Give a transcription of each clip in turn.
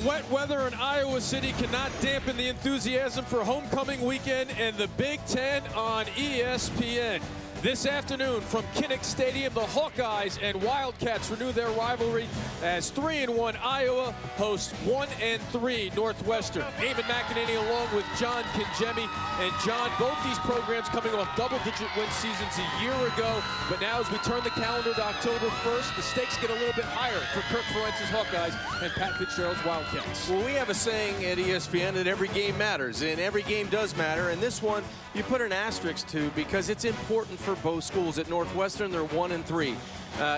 wet weather in Iowa City cannot dampen the enthusiasm for homecoming weekend and the Big Ten on ESPN. This afternoon from Kinnick Stadium, the Hawkeyes and Wildcats renew their rivalry as 3-1 Iowa hosts 1-3 Northwestern. Eamon McEnany along with John Kingemi. And John, both these programs coming off double-digit win seasons a year ago. But now as we turn the calendar to October 1st, the stakes get a little bit higher for Kirk Ferentz's Hawkeyes and Pat Fitzgerald's Wildcats. Well, we have a saying at ESPN that every game matters, and every game does matter. And this one, you put an asterisk to because it's important for both schools. At Northwestern, they're 1-3.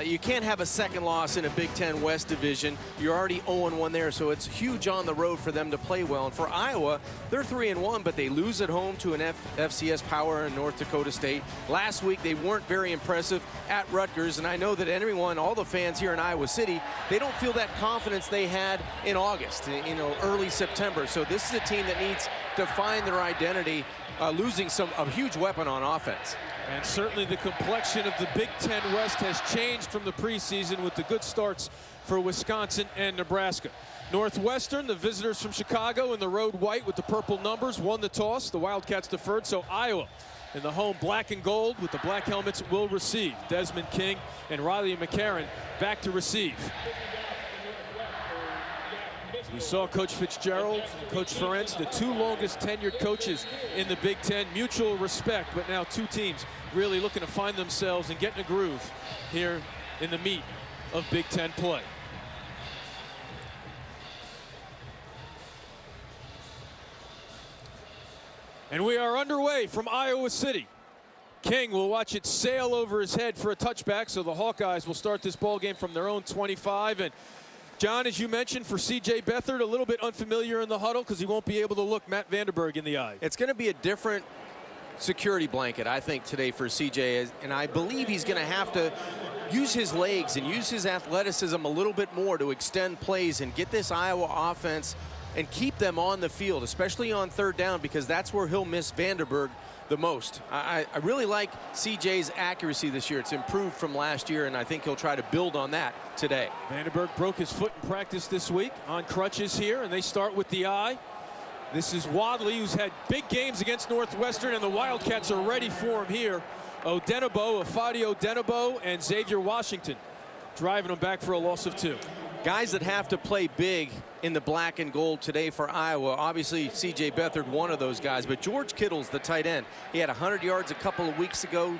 You can't have a second loss in a Big Ten West division. You're already 0-1 there, so it's huge on the road for them to play well. And for Iowa, they're 3-1, but they lose at home to an FCS power in North Dakota State. Last week, they weren't very impressive at Rutgers, and I know that everyone, all the fans here in Iowa City, they don't feel that confidence they had in August, early September. So this is a team that needs to find their identity, losing a huge weapon on offense. And certainly the complexion of the Big Ten West has changed from the preseason with the good starts for Wisconsin and Nebraska. Northwestern, the visitors from Chicago in the road white with the purple numbers, won the toss. The Wildcats deferred, so Iowa in the home black and gold with the black helmets will receive. Desmond King and Riley McCarron back to receive. We saw Coach Fitzgerald and Coach Ferentz, the two longest tenured coaches in the Big Ten. Mutual respect, but now two teams really looking to find themselves and get in a groove here in the meat of Big Ten play. And we are underway from Iowa City. King will watch it sail over his head for a touchback, so the Hawkeyes will start this ball game from their own 25. And John, as you mentioned, for C.J. Beathard, a little bit unfamiliar in the huddle because he won't be able to look Matt Vanderburg in the eye. It's going to be a different security blanket, I think, today for C.J., and I believe he's going to have to use his legs and use his athleticism a little bit more to extend plays and get this Iowa offense and keep them on the field, especially on third down, because that's where he'll miss Vanderburg the most. I really like CJ's accuracy this year. It's improved from last year, and I think he'll try to build on that today. Vanderburg broke his foot in practice this week on crutches here, and they start with the eye. This is Wadley, who's had big games against Northwestern, and the Wildcats are ready for him here. Afadio Odenigbo, and Xavier Washington driving them back for a loss of 2. Guys that have to play big in the black and gold today for Iowa. Obviously, C.J. Beathard, one of those guys, but George Kittle's the tight end. He had 100 yards a couple of weeks ago.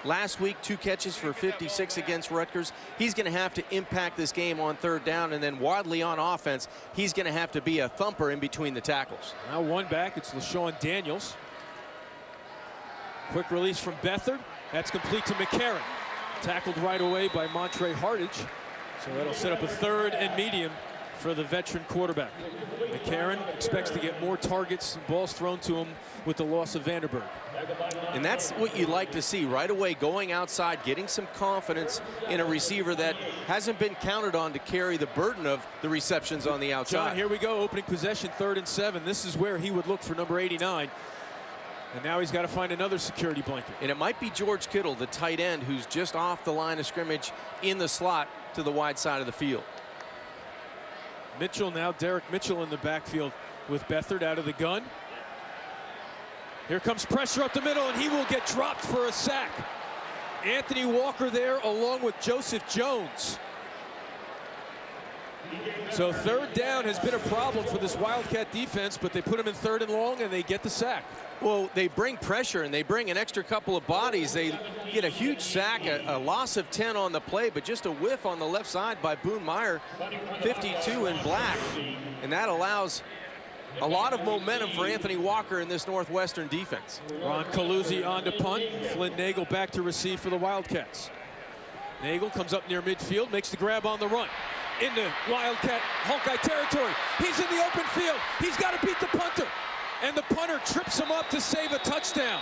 Last week, 2 catches for 56 against Rutgers. He's going to have to impact this game on third down, and then Wadley on offense, he's going to have to be a thumper in between the tackles. Now one back, it's LaShawn Daniels. Quick release from Beathard. That's complete to McCarron. Tackled right away by Montre Hartage. So that'll set up a 3rd and medium for the veteran quarterback. McCarron expects to get more targets and balls thrown to him with the loss of Vanderburg. And that's what you like to see right away, going outside, getting some confidence in a receiver that hasn't been counted on to carry the burden of the receptions on the outside. John, here we go, opening possession, 3rd and 7. This is where he would look for number 89. And now he's got to find another security blanket. And it might be George Kittle, the tight end, who's just off the line of scrimmage in the slot to the wide side of the field. Mitchell now, Derek Mitchell in the backfield with Beathard out of the gun. Here comes pressure up the middle, and he will get dropped for a sack. Anthony Walker there along with Joseph Jones. So 3rd down has been a problem for this Wildcat defense, but they put him in 3rd and long, and they get the sack. Well, they bring pressure, and they bring an extra couple of bodies. They get a huge sack, a loss of 10 on the play, but just a whiff on the left side by Boone Meyer, 52 in black. And that allows a lot of momentum for Anthony Walker in this Northwestern defense. Ron Caluzzi on to punt. Flynn Nagel back to receive for the Wildcats. Nagel comes up near midfield, makes the grab on the run. Into Wildcat Hawkeye territory. He's in the open field. He's got to beat the punter. And the punter trips him up to save a touchdown.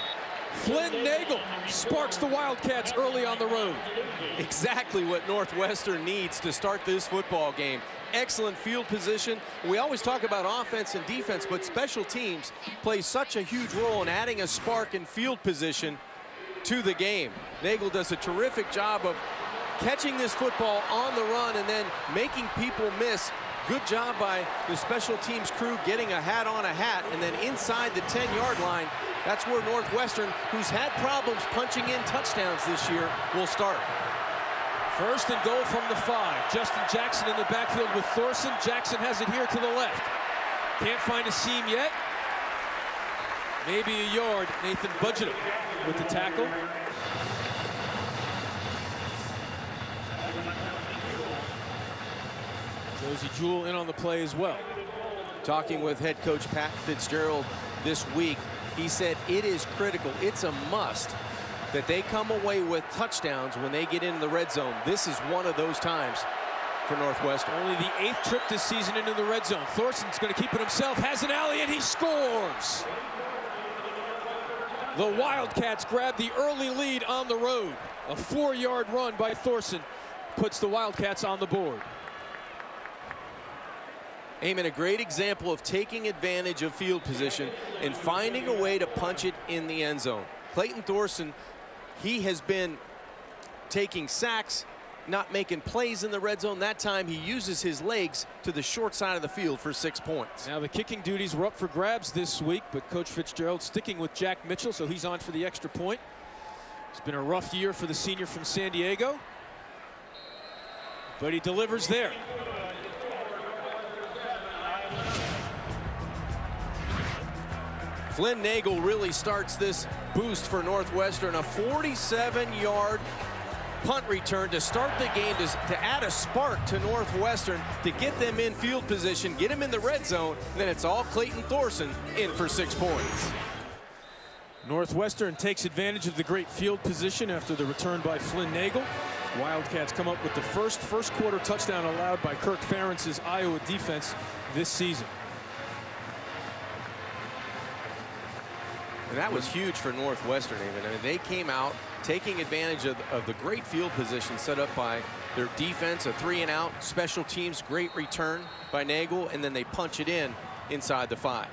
Flynn Nagel sparks the Wildcats early on the road. Exactly what Northwestern needs to start this football game. Excellent field position. We always talk about offense and defense, but special teams play such a huge role in adding a spark in field position to the game. Nagel does a terrific job of catching this football on the run and then making people miss Good job by the special teams crew getting a hat on a hat, and then inside the 10-yard line, that's where Northwestern, who's had problems punching in touchdowns this year, will start. First and goal from the 5. Justin Jackson in the backfield with Thorson. Jackson has it here to the left. Can't find a seam yet. Maybe a yard. Nathan Budgetum with the tackle. Josie Jewell in on the play as well. Talking with head coach Pat Fitzgerald this week, he said it is critical, it's a must that they come away with touchdowns when they get into the red zone. This is one of those times for Northwestern. Only the 8th trip this season into the red zone. Thorson's going to keep it himself, has an alley, and he scores. The Wildcats grab the early lead on the road. A 4-yard run by Thorson puts the Wildcats on the board. Eamon, a great example of taking advantage of field position and finding a way to punch it in the end zone. Clayton Thorson, he has been taking sacks, not making plays in the red zone. That time he uses his legs to the short side of the field for 6 points. Now the kicking duties were up for grabs this week, but Coach Fitzgerald sticking with Jack Mitchell, so he's on for the extra point. It's been a rough year for the senior from San Diego, but he delivers there. Flynn Nagel really starts this boost for Northwestern. A 47-yard punt return to start the game, to add a spark to Northwestern, to get them in field position, get them in the red zone. Then it's all Clayton Thorson in for 6 points. Northwestern takes advantage of the great field position after the return by Flynn Nagel. Wildcats come up with the first quarter touchdown allowed by Kirk Ferentz's Iowa defense this season. And that was huge for Northwestern, even. I mean, they came out taking advantage of the great field position set up by their defense, a 3-and-out, special teams, great return by Nagel, and then they punch it in inside the 5.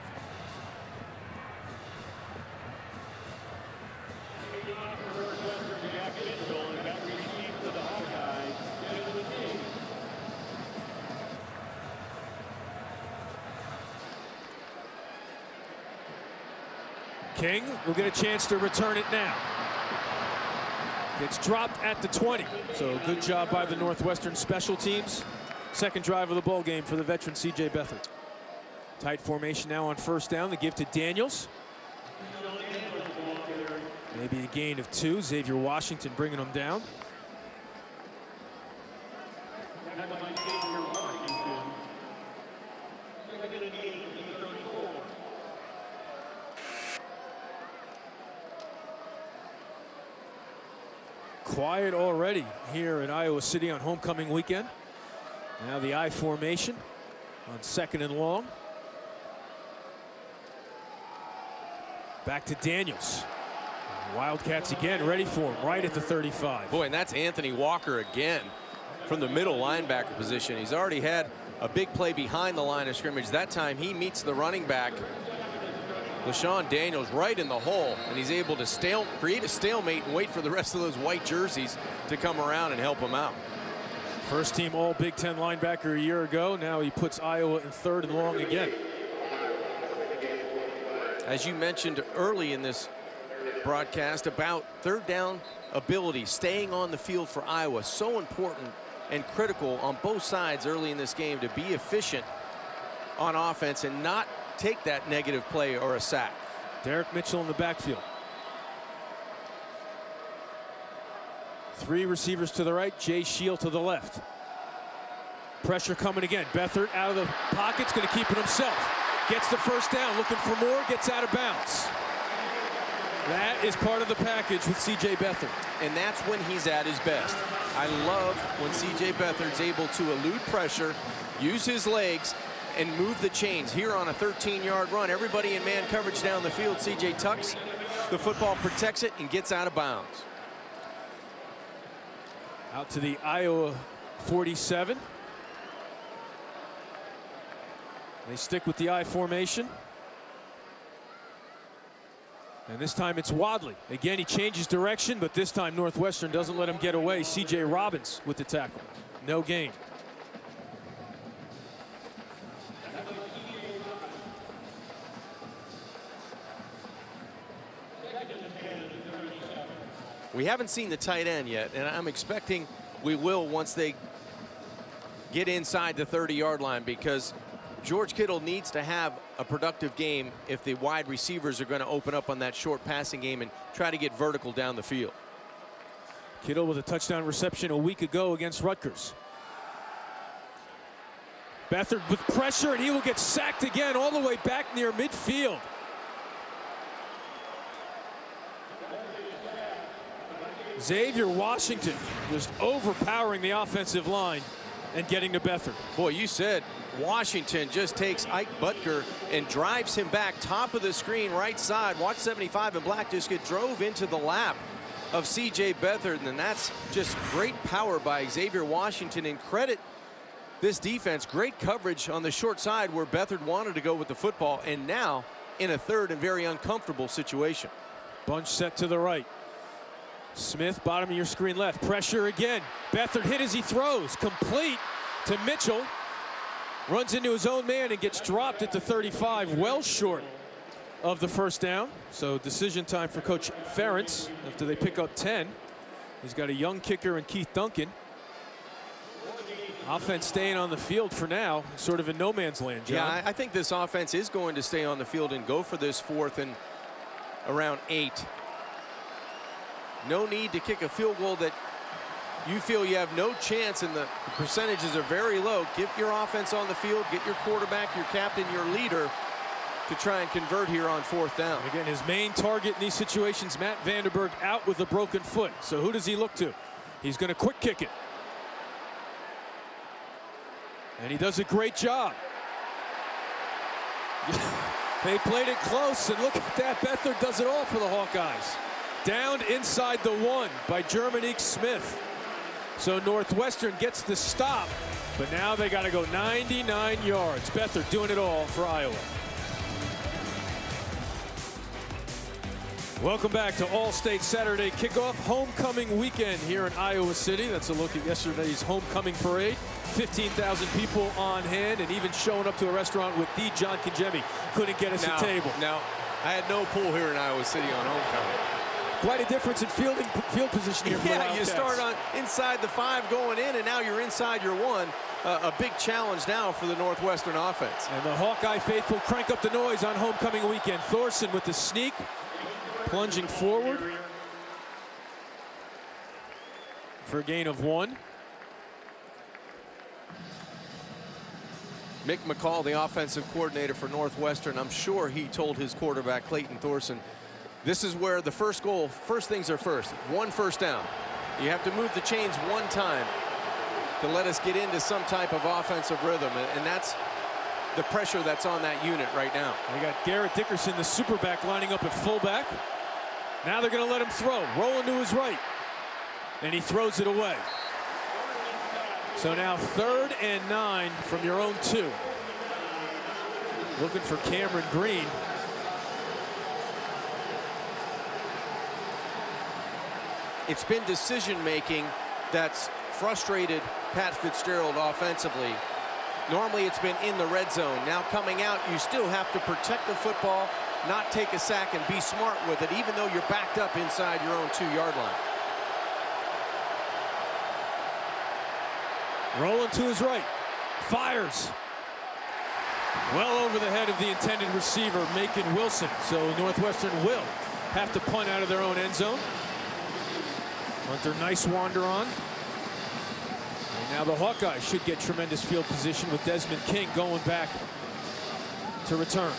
King will get a chance to return it now. Gets dropped at the 20. So good job by the Northwestern special teams. Second drive of the ball game for the veteran C.J. Beathard. Tight formation now on first down. The give to Daniels. Maybe a gain of 2. Xavier Washington bringing them down. Quiet already here in Iowa City on homecoming weekend. Now the I formation on 2nd and long. Back to Daniels. Wildcats again ready for him right at the 35. Boy, and that's Anthony Walker again from the middle linebacker position. He's already had a big play behind the line of scrimmage. That time he meets the running back, LaShawn Daniels, right in the hole, and he's able to create a stalemate and wait for the rest of those white jerseys to come around and help him out. First team all Big Ten linebacker a year ago. Now he puts Iowa in 3rd and long again. As you mentioned early in this broadcast about 3rd down ability, staying on the field for Iowa, so important and critical on both sides early in this game to be efficient on offense and not take that negative play or a sack. Derek Mitchell in the backfield. 3 receivers to the right, Jay Shield to the left. Pressure coming again. Beathard out of the pocket's going to keep it himself. Gets the first down, looking for more, gets out of bounds. That is part of the package with C.J. Beathard. And that's when he's at his best. I love when C.J. Beathard's able to elude pressure, use his legs, and move the chains. Here on a 13-yard run, everybody in man coverage down the field. C.J. tucks the football, protects it, and gets out of bounds. Out to the Iowa 47. They stick with the I formation. And this time it's Wadley. Again, he changes direction, but this time Northwestern doesn't let him get away. C.J. Robbins with the tackle. No gain. We haven't seen the tight end yet, and I'm expecting we will once they get inside the 30-yard line, because George Kittle needs to have a productive game if the wide receivers are going to open up on that short passing game and try to get vertical down the field. Kittle with a touchdown reception a week ago against Rutgers. Beathard with pressure, and he will get sacked again all the way back near midfield. Xavier Washington just overpowering the offensive line and getting to Beathard. Boy, you said Washington just takes Ike Butker and drives him back top of the screen right side. Watch 75 in black just get drove into the lap of C.J. Beathard, and that's just great power by Xavier Washington. And credit this defense, great coverage on the short side where Beathard wanted to go with the football, and now in a third and very uncomfortable situation. Bunch set to the right. Smith, bottom of your screen left. Pressure again. Beathard hit as he throws. Complete to Mitchell. Runs into his own man and gets dropped at the 35, well short of the first down. So decision time for Coach Ferentz after they pick up 10. He's got a young kicker in Keith Duncan. Offense staying on the field for now, sort of in no man's land, John. Yeah, I think this offense is going to stay on the field and go for this 4th and around 8. No need to kick a field goal that you feel you have no chance, and the percentages are very low. Get your offense on the field, get your quarterback, your captain, your leader to try and convert here on 4th down. And again, his main target in these situations, Matt Vanderberg, out with a broken foot. So who does he look to? He's going to quick kick it. And he does a great job. They played it close, and look at that. Beathard does it all for the Hawkeyes. Down inside the 1 by Germanique Smith. So Northwestern gets the stop, but now they got to go 99 yards. Beathard doing it all for Iowa. Welcome back to All-State Saturday Kickoff Homecoming Weekend here in Iowa City. That's a look at yesterday's homecoming parade. 15,000 people on hand, and even showing up to a restaurant with the John Kajemi couldn't get us a table. Now, I had no pool here in Iowa City on homecoming. Quite a difference in field position here for the Wildcats. You start on inside the 5 going in, and now you're inside your 1. A big challenge now for the Northwestern offense. And the Hawkeye faithful crank up the noise on homecoming weekend. Thorson with the sneak, plunging forward for a gain of 1. Mick McCall, the offensive coordinator for Northwestern, I'm sure he told his quarterback, Clayton Thorson, this is where the first goal, first things are first. 1 first down. You have to move the chains 1 time to let us get into some type of offensive rhythm, and that's the pressure that's on that unit right now. They got Garrett Dickerson, the superback, lining up at fullback. Now they're going to let him throw. Rolling to his right, and he throws it away. So now 3rd and 9 from your own 2. Looking for Cameron Green. It's been decision-making that's frustrated Pat Fitzgerald offensively. Normally it's been in the red zone. Now coming out, you still have to protect the football, not take a sack, and be smart with it, even though you're backed up inside your own 2-yard line. Rolling to his right, fires. Well over the head of the intended receiver, Macon Wilson. So Northwestern will have to punt out of their own end zone. Hunter nice wander on. And now the Hawkeyes should get tremendous field position with Desmond King going back to return.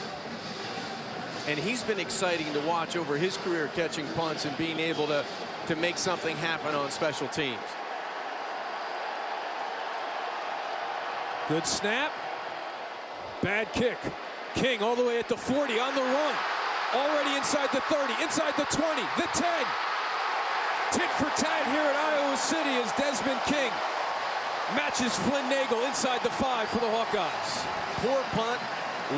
And he's been exciting to watch over his career, catching punts and being able to make something happen on special teams. Good snap. Bad kick. King all the way at the 40 on the run. Already inside the 30, inside the 20, the 10. Tit for tat here at Iowa City as Desmond King matches Flynn Nagel inside the 5 for the Hawkeyes. Poor punt,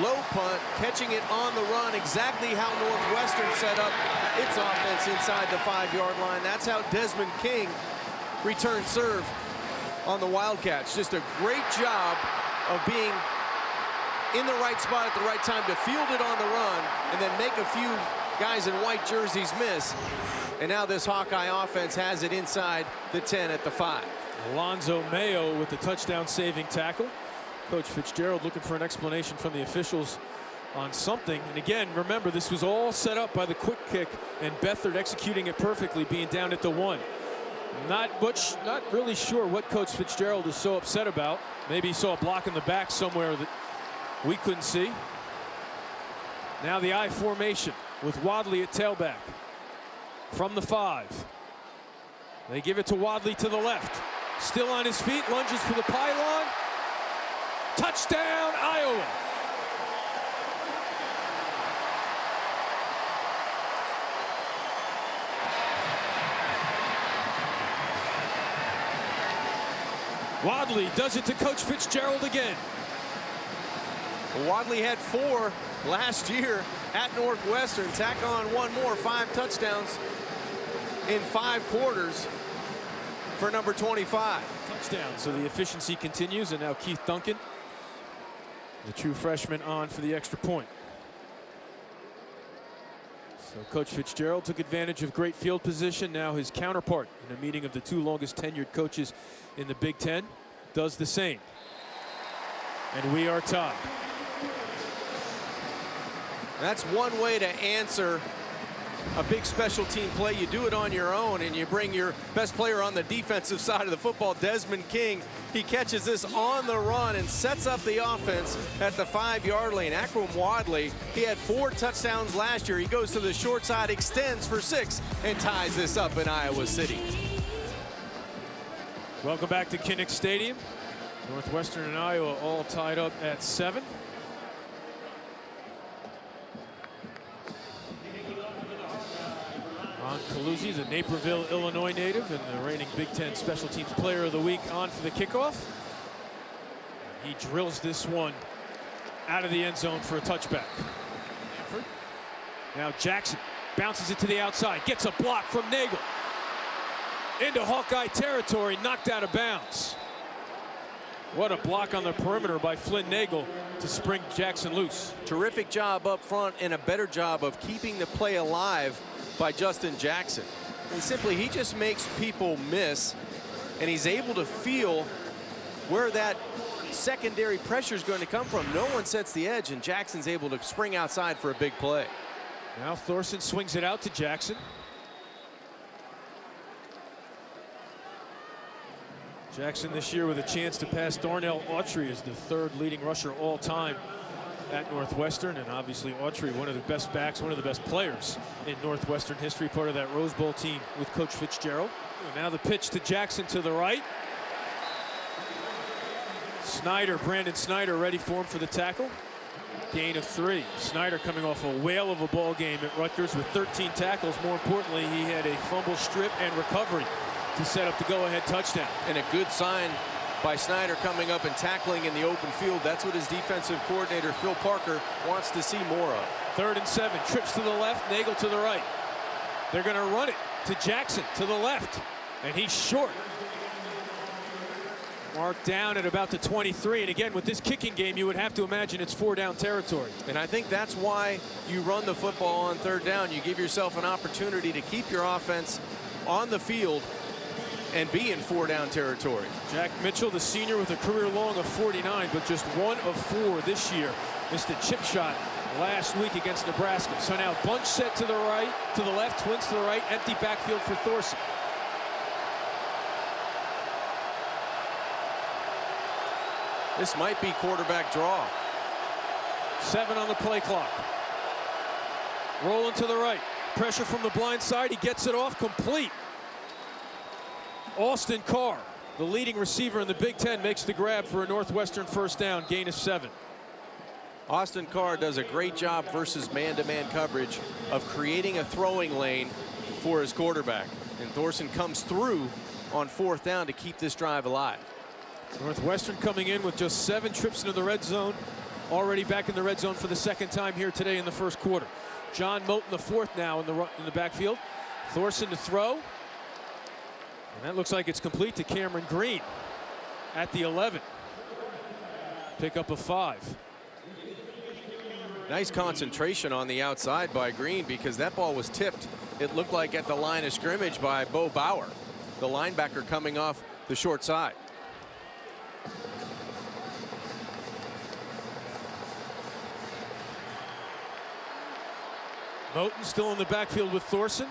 low punt, catching it on the run, exactly how Northwestern set up its offense inside the 5-yard line. That's how Desmond King returned serve on the Wildcats. Just a great job of being in the right spot at the right time to field it on the run and then make a few guys in white jerseys miss. And now this Hawkeye offense has it inside the 10 at the 5. Alonzo Mayo with the touchdown saving tackle. Coach Fitzgerald looking for an explanation from the officials on something. And again, remember, this was all set up by the quick kick and Beathard executing it perfectly, being down at the 1. Not really sure what Coach Fitzgerald is so upset about. Maybe he saw a block in the back somewhere that we couldn't see. Now the I formation with Wadley at tailback from the 5. They give it to Wadley to the left. Still on his feet, lunges for the pylon. Touchdown, Iowa. Wadley does it to Coach Fitzgerald again. Wadley had 4 last year at Northwestern. Tack on 1 more, 5 touchdowns in 5 quarters for number 25. Touchdown, so the efficiency continues, and now Keith Duncan, the true freshman, on for the extra point. So Coach Fitzgerald took advantage of great field position. Now his counterpart in a meeting of the 2 longest tenured coaches in the Big Ten does the same. And we are tied. That's one way to answer a big special team play. You do it on your own, and you bring your best player on the defensive side of the football, Desmond King. He catches this on the run and sets up the offense at the 5-yard line. Akram Wadley, he had 4 touchdowns last year. He goes to the short side, extends for 6, and ties this up in Iowa City. Welcome back to Kinnick Stadium. Northwestern and Iowa all tied up at 7. Ron Caluzzi, the Naperville, Illinois native and the reigning Big Ten Special Teams Player of the Week, on for the kickoff. He drills this one out of the end zone for a touchback. Now Jackson bounces it to the outside, gets a block from Nagel. Into Hawkeye territory, knocked out of bounds. What a block on the perimeter by Flynn Nagel to spring Jackson loose. Terrific job up front and a better job of keeping the play alive by Justin Jackson. And simply, he just makes people miss, and he's able to feel where that secondary pressure is going to come from. No one sets the edge, and Jackson's able to spring outside for a big play. Now Thorson swings it out to Jackson. Jackson this year with a chance to pass Darnell Autry as the 3rd leading rusher all time at Northwestern, and obviously Autry, one of the best backs, one of the best players in Northwestern history, part of that Rose Bowl team with Coach Fitzgerald. And now the pitch to Jackson to the right. Snyder, Brandon Snyder, ready for him for the tackle. Gain of 3. Snyder coming off a whale of a ball game at Rutgers with 13 tackles. More importantly, he had a fumble, strip, and recovery to set up the go-ahead touchdown. And a good sign by Snyder coming up and tackling in the open field. That's what his defensive coordinator, Phil Parker, wants to see more of. 3rd and 7. Trips to the left, Nagel to the right. They're going to run it to Jackson to the left, and he's short. Marked down at about the 23. And again, with this kicking game, you would have to imagine it's 4-down territory. And I think that's why you run the football on 3rd down. You give yourself an opportunity to keep your offense on the field and be in 4-down territory. Jack Mitchell, the senior, with a career long of 49, but just 1 of 4 this year. Missed a chip shot last week against Nebraska. So now bunch set to the right, to the left, twins to the right, empty backfield for Thorson. This might be quarterback draw. 7 on the play clock. Rolling to the right. Pressure from the blind side. He gets it off complete. Austin Carr, the leading receiver in the Big Ten, makes the grab for a Northwestern 1st down, gain of 7. Austin Carr does a great job versus man-to-man coverage of creating a throwing lane for his quarterback. And Thorson comes through on 4th down to keep this drive alive. Northwestern coming in with just 7 trips into the red zone. Already back in the red zone for the 2nd time here today in the 1st quarter. John Moten, the 4th now in the backfield. Thorson to throw. And that looks like it's complete to Cameron Green at the 11. Pick up a 5. Nice concentration on the outside by Green, because that ball was tipped, it looked like, at the line of scrimmage by Bo Bauer, the linebacker coming off the short side. Moten still in the backfield with Thorson,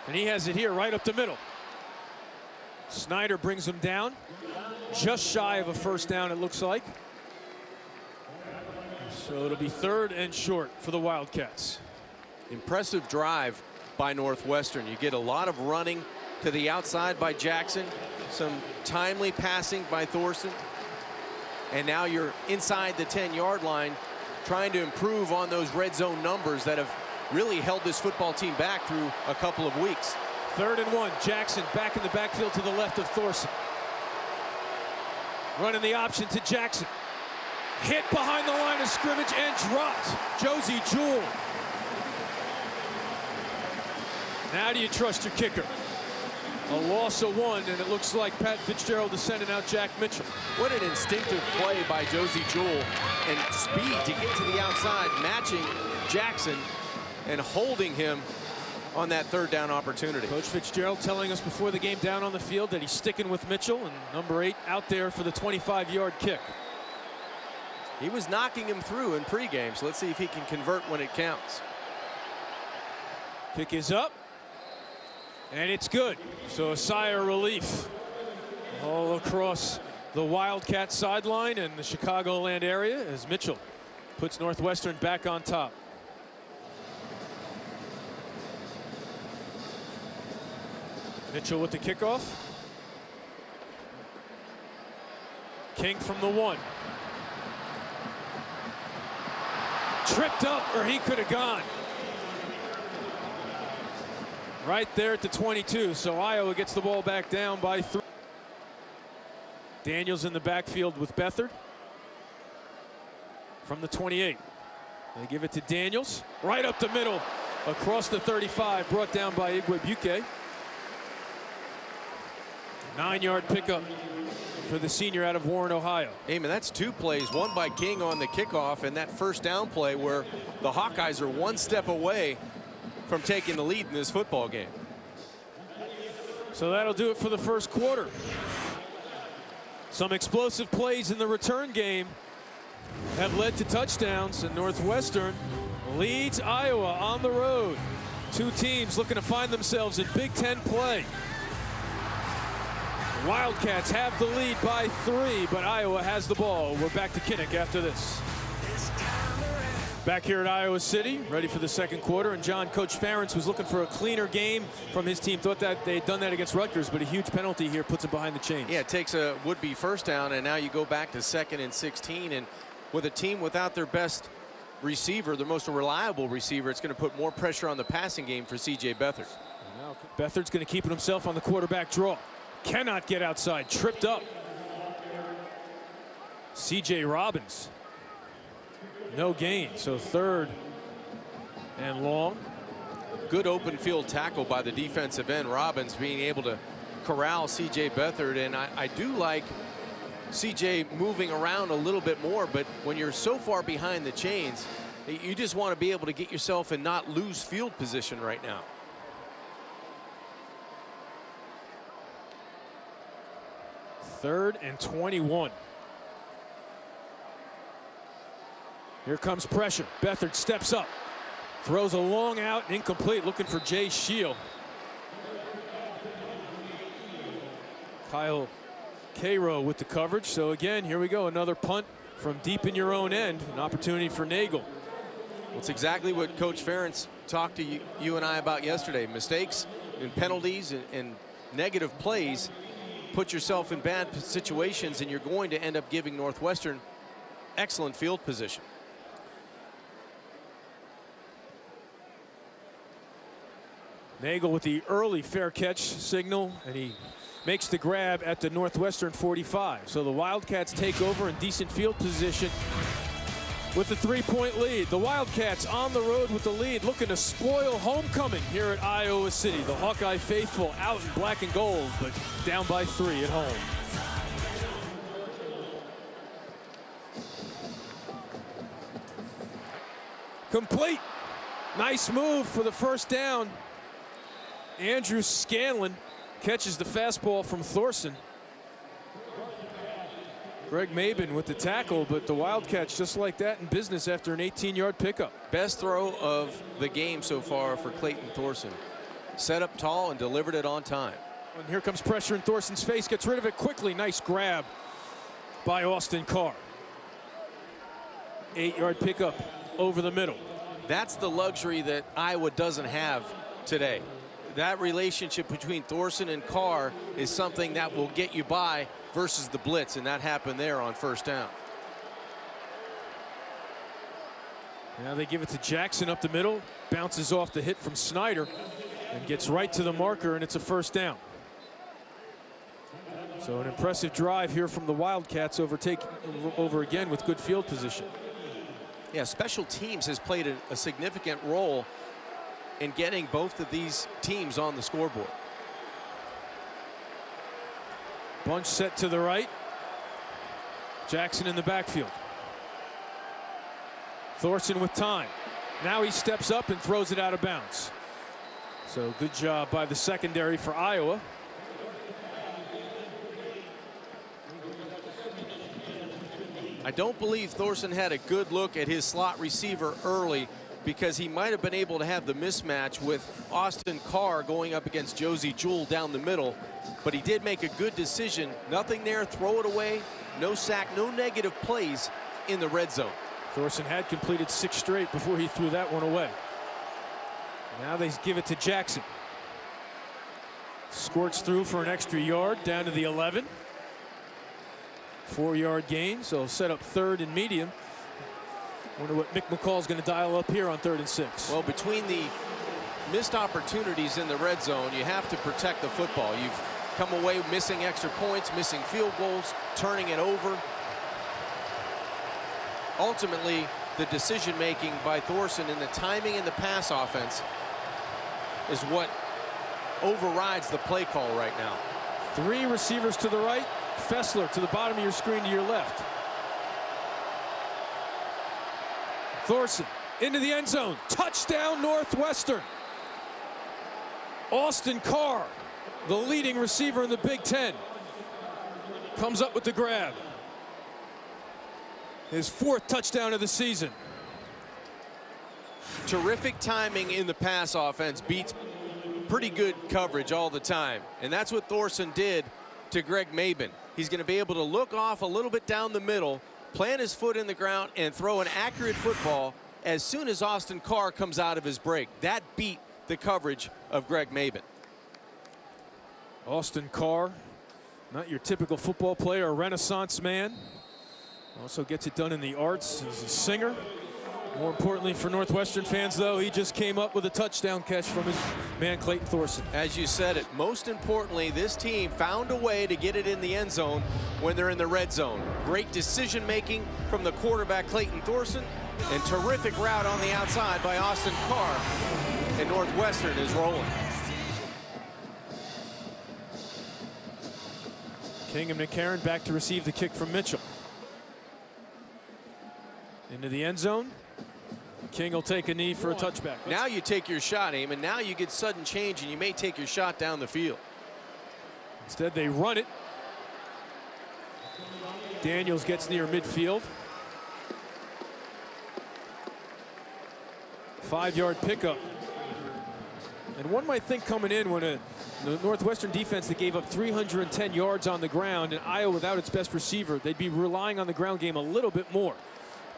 and he has it here right up the middle. Snyder brings him down, just shy of a first down, it looks like. So it'll be 3rd and short for the Wildcats. Impressive drive by Northwestern. You get a lot of running to the outside by Jackson, some timely passing by Thorson, and now you're inside the 10-yard line trying to improve on those red zone numbers that have really held this football team back through a couple of weeks. 3rd and 1. Jackson back in the backfield to the left of Thorson. Running the option to Jackson. Hit behind the line of scrimmage and dropped. Josie Jewell. Now do you trust your kicker? A loss of 1, and it looks like Pat Fitzgerald is sending out Jack Mitchell. What an instinctive play by Josie Jewell, and speed to get to the outside, matching Jackson and holding him on that 3rd down opportunity. Coach Fitzgerald telling us before the game down on the field that he's sticking with Mitchell, and number 8 out there for the 25-yard kick. He was knocking him through in pregame, so let's see if he can convert when it counts. Kick is up, and it's good. So a sigh of relief all across the Wildcat sideline and the Chicagoland area as Mitchell puts Northwestern back on top. Mitchell with the kickoff. King from the 1. Tripped up, or he could have gone. Right there at the 22, so Iowa gets the ball back down by 3. Daniels in the backfield with Beathard. From the 28. They give it to Daniels. Right up the middle, across the 35, brought down by Igwebuike. 9-yard pickup for the senior out of Warren, Ohio. Hey, man, that's 2 plays, one by King on the kickoff, and that first down play where the Hawkeyes are 1 step away from taking the lead in this football game. So that'll do it for the first quarter. Some explosive plays in the return game have led to touchdowns, and Northwestern leads Iowa on the road. 2 teams looking to find themselves in Big Ten play. Wildcats have the lead by 3, but Iowa has the ball. We're back to Kinnick after this. Back here at Iowa City, ready for the second quarter, and Coach Ferentz was looking for a cleaner game from his team. Thought that they had done that against Rutgers, but a huge penalty here puts it behind the chains. Yeah, it takes a would-be first down, and now you go back to 2nd and 16, and with a team without their best receiver, their most reliable receiver, it's going to put more pressure on the passing game for C.J. Beathard. Now Beathard's going to keep it himself on the quarterback draw. Cannot get outside, tripped up. C.J. Robbins. No gain, so 3rd and long. Good open field tackle by the defensive end. Robbins being able to corral C.J. Beathard, and I do like C.J. moving around a little bit more, but when you're so far behind the chains, you just want to be able to get yourself and not lose field position right now. Third and 21. Here comes pressure. Beathard steps up. Throws a long out and incomplete, looking for Jay Shield. Kyle Cairo with the coverage. So again, here we go. Another punt from deep in your own end. An opportunity for Nagel. Well, it's exactly what Coach Ferentz talked to you and I about yesterday. Mistakes and penalties and negative plays put yourself in bad situations, and you're going to end up giving Northwestern excellent field position. Nagel with the early fair catch signal, and he makes the grab at the Northwestern 45. So the Wildcats take over in decent field position with the 3-point lead. The Wildcats on the road with the lead, looking to spoil homecoming here at Iowa City. The Hawkeye faithful out in black and gold, but down by 3 at home. Complete. Nice move for the first down. Andrew Scanlon catches the fastball from Thorson. Greg Mabin with the tackle, but the Wildcats just like that in business after an 18-yard pickup. Best throw of the game so far for Clayton Thorson. Set up tall and delivered it on time. And here comes pressure in Thorson's face, gets rid of it quickly. Nice grab by Austin Carr. 8-yard pickup over the middle. That's the luxury that Iowa doesn't have today. That relationship between Thorson and Carr is something that will get you by versus the blitz, and that happened there on first down. Now they give it to Jackson up the middle, bounces off the hit from Snyder and gets right to the marker, and it's a first down. So an impressive drive here from the Wildcats, over again with good field position. Yeah, special teams has played a significant role in getting both of these teams on the scoreboard. Bunch set to the right. Jackson in the backfield. Thorson with time. Now he steps up and throws it out of bounds. So good job by the secondary for Iowa. I don't believe Thorson had a good look at his slot receiver early, because he might have been able to have the mismatch with Austin Carr going up against Josie Jewell down the middle, but he did make a good decision. Nothing there, throw it away, no sack, no negative plays in the red zone. Thorson had completed 6 straight before he threw that one away. Now they give it to Jackson. Squirts through for an extra yard down to the 11. 4-yard gain, so set up 3rd and medium. Wonder what Mick McCall's going to dial up here on 3rd and 6. Well, between the missed opportunities in the red zone, you have to protect the football. You've come away missing extra points, missing field goals, turning it over. Ultimately, the decision-making by Thorson and the timing in the pass offense is what overrides the play call right now. 3 receivers to the right, Fessler to the bottom of your screen to your left. Thorson into the end zone. Touchdown Northwestern. Austin Carr, the leading receiver in the Big Ten, comes up with the grab. His 4th touchdown of the season. Terrific timing in the pass offense beats pretty good coverage all the time. And that's what Thorson did to Greg Mabin. He's going to be able to look off a little bit down the middle, plant his foot in the ground, and throw an accurate football as soon as Austin Carr comes out of his break. That beat the coverage of Greg Mabin. Austin Carr, not your typical football player, a renaissance man. Also gets it done in the arts. He's a singer. More importantly for Northwestern fans, though, he just came up with a touchdown catch from his man Clayton Thorson. As you said it, most importantly, this team found a way to get it in the end zone when they're in the red zone. Great decision-making from the quarterback Clayton Thorson, and terrific route on the outside by Austin Carr, and Northwestern is rolling. King and McCarron back to receive the kick from Mitchell. Into the end zone. King will take a knee for a touchback. Now you take your shot, Aim, and now you get sudden change, and you may take your shot down the field. Instead, they run it. Daniels gets near midfield. 5-yard pickup. And one might think coming in when the Northwestern defense that gave up 310 yards on the ground, and Iowa without its best receiver, they'd be relying on the ground game a little bit more.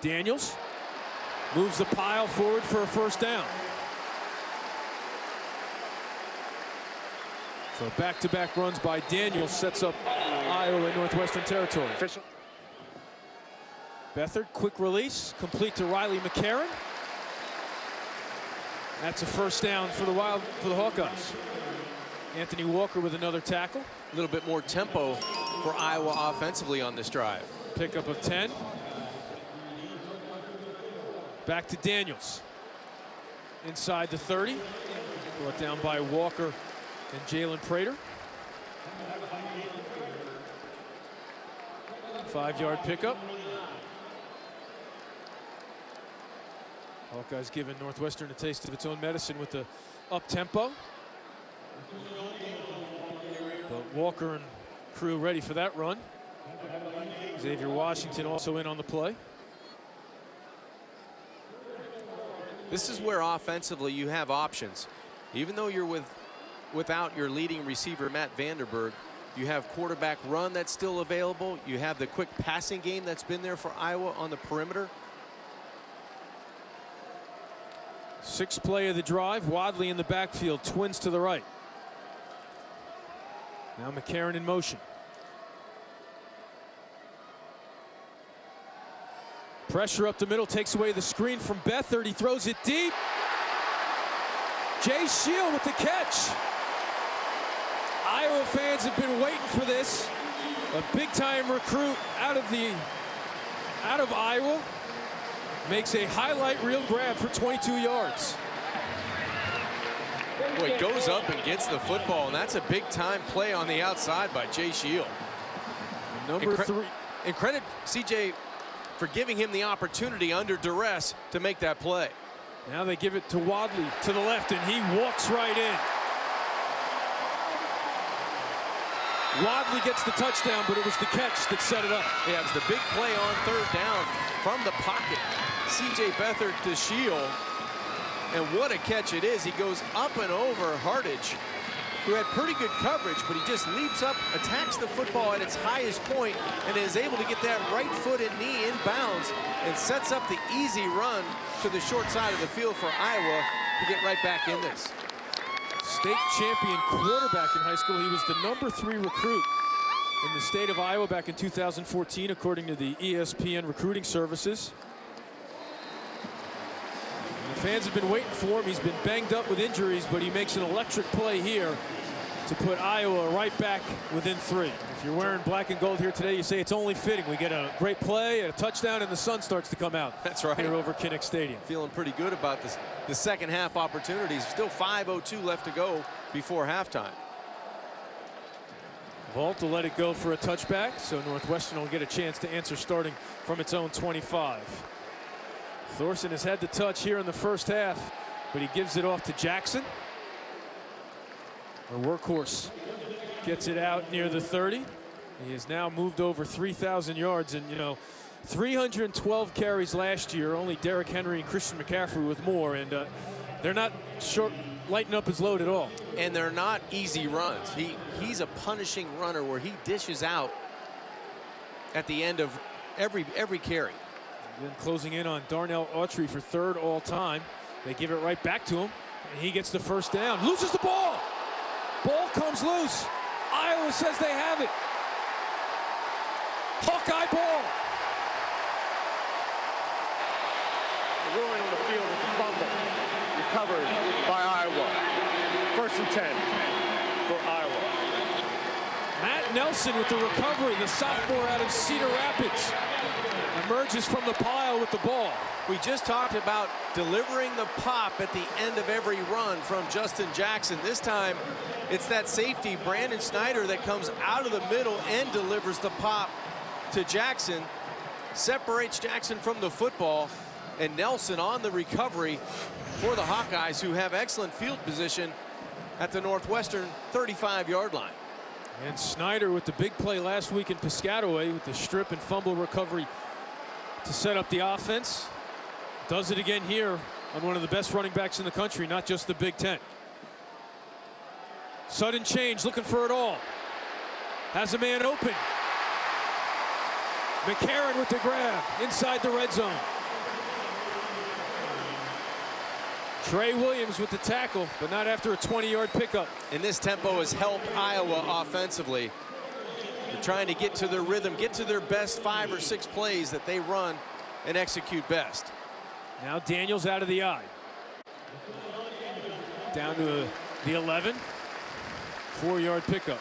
Daniels moves the pile forward for a first down. So back-to-back runs by Daniels sets up Iowa in Northwestern territory. Beathard, quick release, complete to Riley McCarron. That's a first down for the Hawkeyes. Anthony Walker with another tackle. A little bit more tempo for Iowa offensively on this drive. Pickup of 10. Back to Daniels. Inside the 30. Brought down by Walker and Jalen Prater. 5-yard pickup. Hawkeyes giving Northwestern a taste of its own medicine with the up-tempo. But Walker and crew ready for that run. Xavier Washington also in on the play. This is where offensively you have options. Even though you're without your leading receiver, Matt Vanderberg, you have quarterback run that's still available. You have the quick passing game that's been there for Iowa on the perimeter. Sixth play of the drive. Wadley in the backfield, twins to the right. Now McCarron in motion. Pressure up the middle, takes away the screen from Beathard. He throws it deep. Jay Shield with the catch. Iowa fans have been waiting for this. A big-time recruit out of Iowa makes a highlight reel grab for 22 yards. Boy, goes up and gets the football, and that's a big-time play on the outside by Jay Shield. Number 3. And credit CJ for giving him the opportunity under duress to make that play. Now they give it to Wadley to the left, and he walks right in. Wadley gets the touchdown, but it was the catch that set it up. Yeah, it was the big play on third down from the pocket. CJ Beathard to Shield. And what a catch it is. He goes up and over Hardage, who had pretty good coverage, but he just leaps up, attacks the football at its highest point, and is able to get that right foot and knee in bounds and sets up the easy run to the short side of the field for Iowa to get right back in this. State champion quarterback in high school. He was the number 3 recruit in the state of Iowa back in 2014, according to the ESPN recruiting services. The fans have been waiting for him. He's been banged up with injuries, but he makes an electric play here to put Iowa right back within 3. If you're wearing black and gold here today, you say it's only fitting. We get a great play, a touchdown, and the sun starts to come out. That's right. Here over Kinnick Stadium. Feeling pretty good about this, the second half opportunities. Still 5:02 left to go before halftime. Vault will let it go for a touchback, so Northwestern will get a chance to answer starting from its own 25. Thorson has had the touch here in the first half, but he gives it off to Jackson. The workhorse gets it out near the 30. He has now moved over 3,000 yards, and 312 carries last year. Only Derrick Henry and Christian McCaffrey with more, and they're not lighting up his load at all. And they're not easy runs. He's a punishing runner where he dishes out at the end of every carry. Then closing in on Darnell Autry for 3rd all time. They give it right back to him, and he gets the first down. Loses the ball. Ball comes loose. Iowa says they have it. Hawkeye ball. Ruling on the field with the fumble. Recovered by Iowa. 1st and 10 for Iowa. Matt Nelson with the recovery, the sophomore out of Cedar Rapids. Emerges from the pile with the ball. We just talked about delivering the pop at the end of every run from Justin Jackson. This time, it's that safety, Brandon Snyder, that comes out of the middle and delivers the pop to Jackson. Separates Jackson from the football, and Nelson on the recovery for the Hawkeyes, who have excellent field position at the Northwestern 35-yard line. And Snyder with the big play last week in Piscataway with the strip and fumble recovery to set up the offense. Does it again here on one of the best running backs in the country, not just the Big Ten. Sudden change, looking for it all. Has a man open. McCarron with the grab inside the red zone. Trey Williams with the tackle, but not after a 20-yard pickup. And this tempo has helped Iowa offensively. They're trying to get to their rhythm, get to their best 5 or 6 plays that they run and execute best. Now Daniels out of the eye. Down to the 11. 4-yard pickup.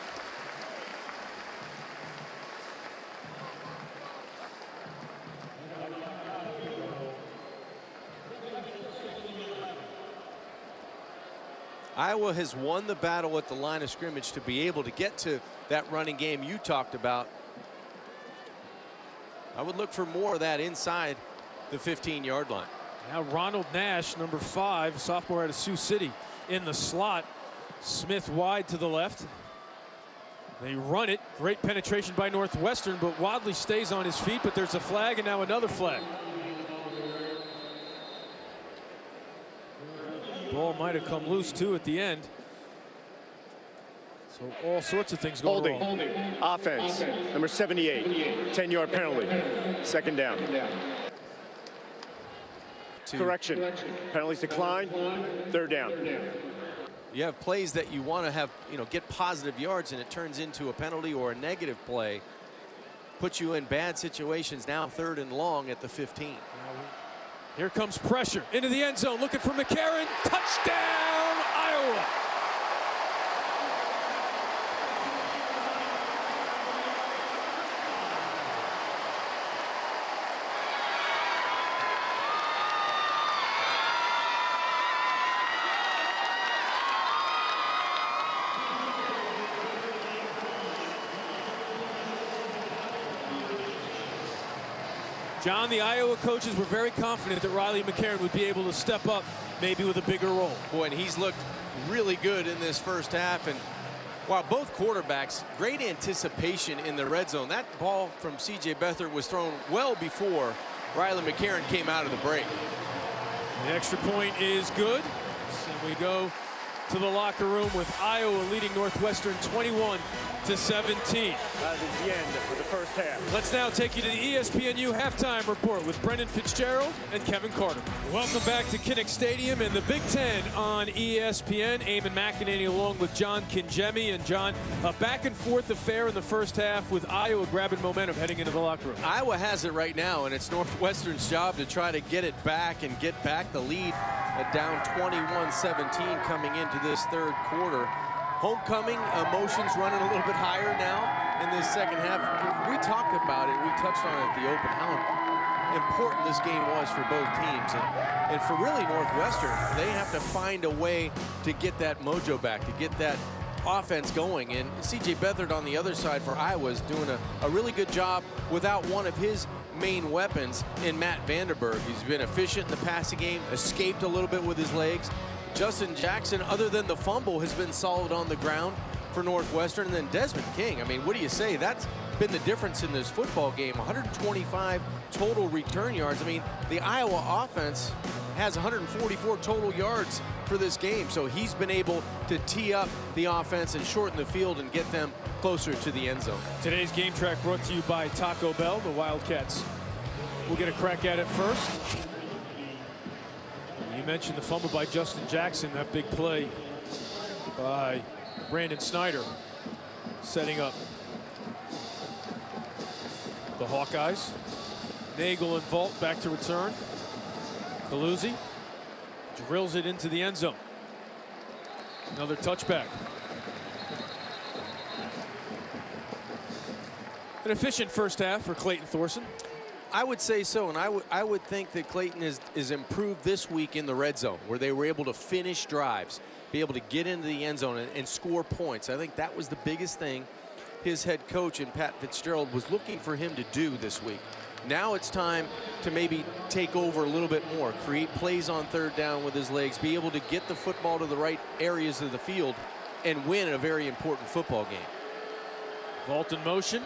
Iowa has won the battle at the line of scrimmage to be able to get to that running game you talked about. I would look for more of that inside the 15-yard line. Now Ronald Nash, number 5, sophomore out of Sioux City, in the slot. Smith wide to the left. They run it. Great penetration by Northwestern, but Wadley stays on his feet, but there's a flag, and now another flag. Ball might have come loose, too, at the end. So all sorts of things going wrong. Offense, number 78, 10-yard penalty. Second down. Correction. Penalties decline. Third down. You have plays that you want to have, get positive yards, and it turns into a penalty or a negative play. Puts you in bad situations. Now 3rd and long at the 15. Here comes pressure into the end zone, looking for McCarron. Touchdown, Iowa. John, the Iowa coaches were very confident that Riley McCarron would be able to step up, maybe with a bigger role. Boy, and he's looked really good in this first half. And while both quarterbacks, great anticipation in the red zone. That ball from C.J. Beathard was thrown well before Riley McCarron came out of the break. The extra point is good. And we go to the locker room with Iowa leading Northwestern 21-17. That is the end of the first half. Let's now take you to the ESPNU halftime report with Brendan Fitzgerald and Kevin Carter. Welcome back to Kinnick Stadium and the Big Ten on ESPN. Eamon McEnany along with John Kinjemi. And John, a back and forth affair in the first half with Iowa grabbing momentum heading into the locker room. Iowa has it right now, and it's Northwestern's job to try to get it back and get back the lead down 21-17 coming into this third quarter. Homecoming emotions running a little bit higher now in this second half. We talked about it, we touched on it at the open, how important this game was for both teams. And for really Northwestern, they have to find a way to get that mojo back, to get that offense going. And C.J. Beathard on the other side for Iowa is doing a really good job without one of his main weapons in Matt Vanderberg. He's been efficient in the passing game, escaped a little bit with his legs. Justin Jackson, other than the fumble, has been solid on the ground for Northwestern. And then Desmond King, I mean, what do you say? That's been the difference in this football game. 125 total return yards. I mean, the Iowa offense has 144 total yards for this game. So he's been able to tee up the offense and shorten the field and get them closer to the end zone. Today's game track brought to you by Taco Bell. The Wildcats will get a crack at it first. You mentioned the fumble by Justin Jackson, that big play by Brandon Snyder, setting up the Hawkeyes. Nagel and Volt back to return. Paluzzi drills it into the end zone. Another touchback. An efficient first half for Clayton Thorson. I would say so, and I would think that Clayton is improved this week in the red zone, where they were able to finish drives, be able to get into the end zone and score points. I think that was the biggest thing his head coach and Pat Fitzgerald was looking for him to do this week. Now it's time to maybe take over a little bit more, create plays on third down with his legs, be able to get the football to the right areas of the field and win a very important football game. Vault in motion.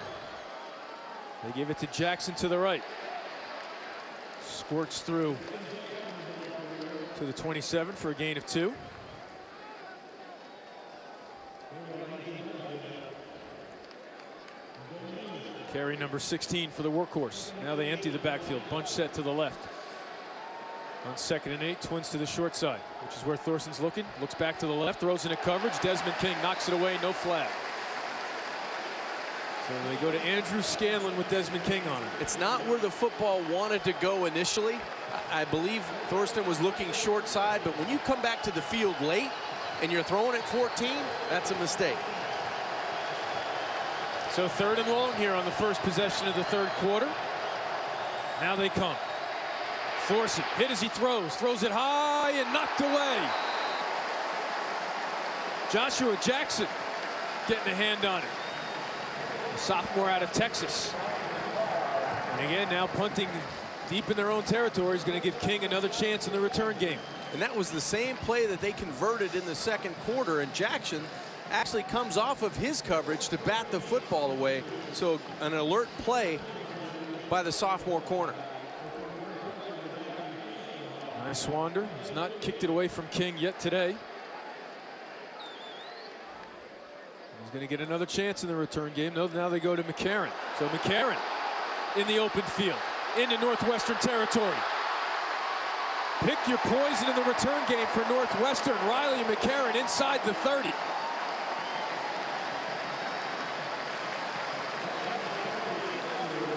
They give it to Jackson to the right. Squirts through to the 27 for a gain of 2. Carry number 16 for the workhorse. Now they empty the backfield. Bunch set to the left. On 2nd and 8, twins to the short side, which is where Thorson's looking. Looks back to the left, throws into coverage. Desmond King knocks it away, no flag. So they go to Andrew Scanlon with Desmond King on it. It's not where the football wanted to go initially. I believe Thorsten was looking short side, but when you come back to the field late and you're throwing at 14, that's a mistake. So 3rd and long here on the first possession of the third quarter. Now they come. Thorson hit as he throws it high and knocked away. Joshua Jackson getting a hand on it. A sophomore out of Texas. And again, now punting deep in their own territory is going to give King another chance in the return game. And that was the same play that they converted in the second quarter, and Jackson actually comes off of his coverage to bat the football away. So an alert play by the sophomore corner. Nice wander. He's not kicked it away from King yet today. He's going to get another chance in the return game. No, now they go to McCarron. So McCarron in the open field, into Northwestern territory. Pick your poison in the return game for Northwestern. Riley McCarron inside the 30.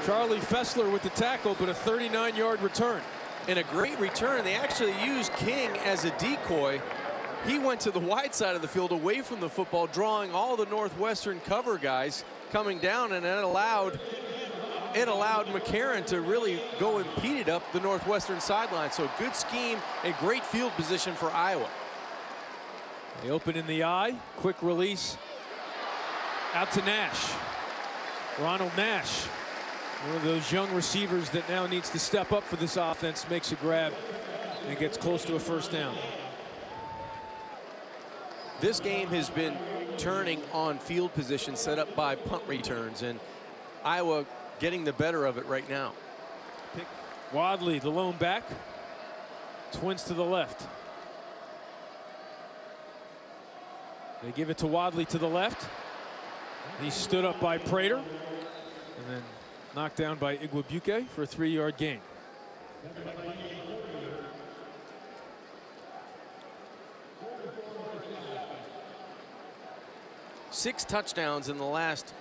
Charlie Fessler with the tackle, but a 39-yard return. And a great return. They actually used King as a decoy. He went to the wide side of the field away from the football, drawing all the Northwestern cover guys coming down, and it allowed McCarron to really go and impede it up the Northwestern sideline. So good scheme and great field position for Iowa. They open in the eye, quick release out to Nash. Ronald Nash, one of those young receivers that now needs to step up for this offense, makes a grab and gets close to a first down. This game has been turning on field position set up by punt returns, and Iowa getting the better of it right now. Wadley, the lone back, twins to the left. They give it to Wadley to the left. He stood up by Prater and then knocked down by Igwebuike for a 3-yard gain. Six touchdowns in the last,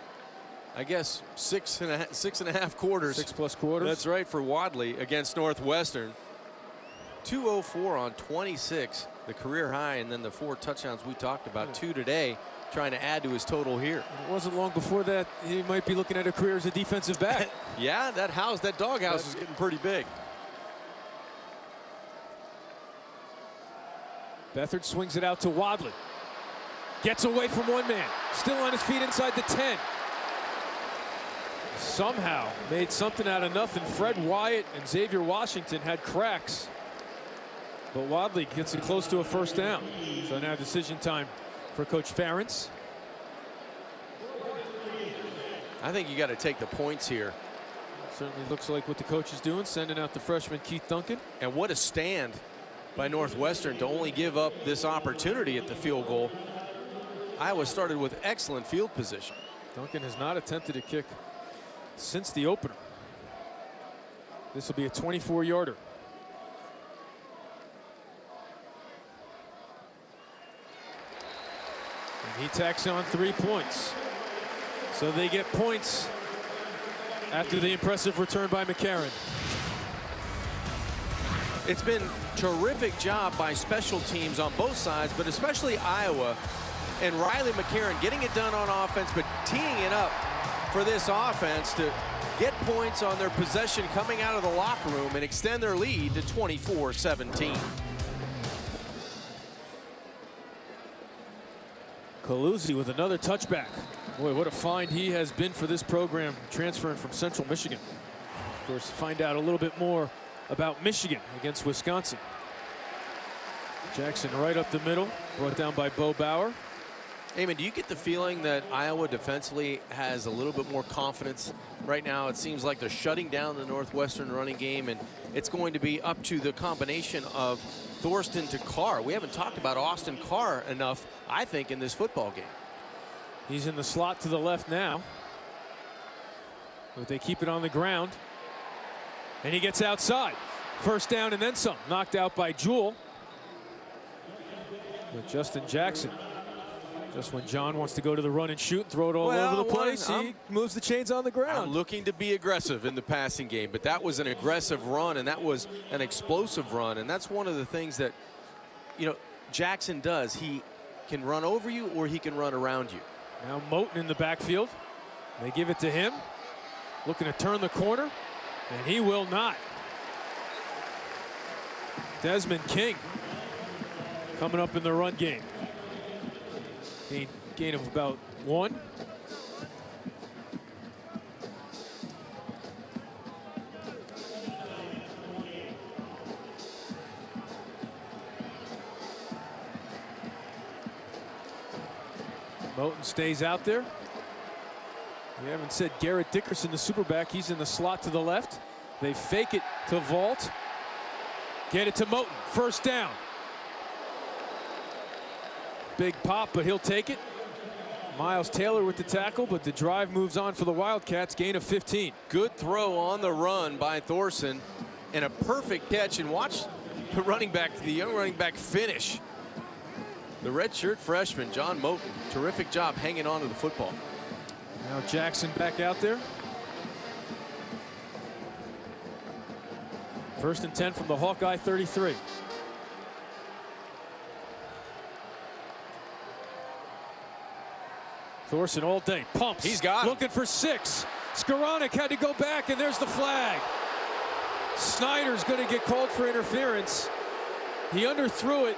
I guess, six and a half quarters. 6+ quarters. That's right, for Wadley against Northwestern. 204 on 26, the career high, and then the 4 touchdowns we talked about, 2 today, trying to add to his total here. And it wasn't long before that he might be looking at a career as a defensive back. Yeah, that doghouse is getting pretty big. Beathard swings it out to Wadley. Gets away from one man. Still on his feet inside the 10. Somehow made something out of nothing. Fred Wyatt and Xavier Washington had cracks, but Wadley gets it close to a first down. So now decision time for Coach Ferentz. I think you got to take the points here. Certainly looks like what the coach is doing, sending out the freshman Keith Duncan. And what a stand by Northwestern to only give up this opportunity at the field goal. Iowa started with excellent field position. Duncan has not attempted a kick since the opener. This will be a 24-yarder. And he tacks on 3 points. So they get points after the impressive return by McCarron. It's been terrific job by special teams on both sides, but especially Iowa and Riley McCarron getting it done on offense, but teeing it up for this offense to get points on their possession coming out of the locker room and extend their lead to 24-17. Coluzzi with another touchback. Boy, what a find he has been for this program, transferring from Central Michigan. Of course, find out a little bit more about Michigan against Wisconsin. Jackson right up the middle, brought down by Bo Bauer. Eamon, do you get the feeling that Iowa defensively has a little bit more confidence right now? It seems like they're shutting down the Northwestern running game, and it's going to be up to the combination of Thorsten to Carr. We haven't talked about Austin Carr enough, I think, in this football game. He's in the slot to the left now, but they keep it on the ground, and he gets outside. First down and then some. Knocked out by Jewell. But Justin Jackson, just when John wants to go to the run and shoot, throw it all over the place, he moves the chains on the ground. I'm looking to be aggressive in the passing game, but that was an aggressive run, and that was an explosive run, and that's one of the things that, you know, Jackson does. He can run over you or he can run around you. Now Moten in the backfield. They give it to him, looking to turn the corner, and he will not. Desmond King coming up in the run game. Gain of about 1. Moten stays out there. We haven't said Garrett Dickerson, the superback. He's in the slot to the left. They fake it to Vault. Get it to Moten. First down. Big pop, but he'll take it. Miles Taylor with the tackle, but the drive moves on for the Wildcats. Gain of 15. Good throw on the run by Thorson, and a perfect catch. And watch the running back, the young running back, finish. The redshirt freshman, John Moten, terrific job hanging on to the football. Now Jackson back out there. First and 10 from the Hawkeye 33. Thorson all day, pumps. He's got it. Looking for 6. Skoranek had to go back, and there's the flag. Snyder's going to get called for interference. He underthrew it,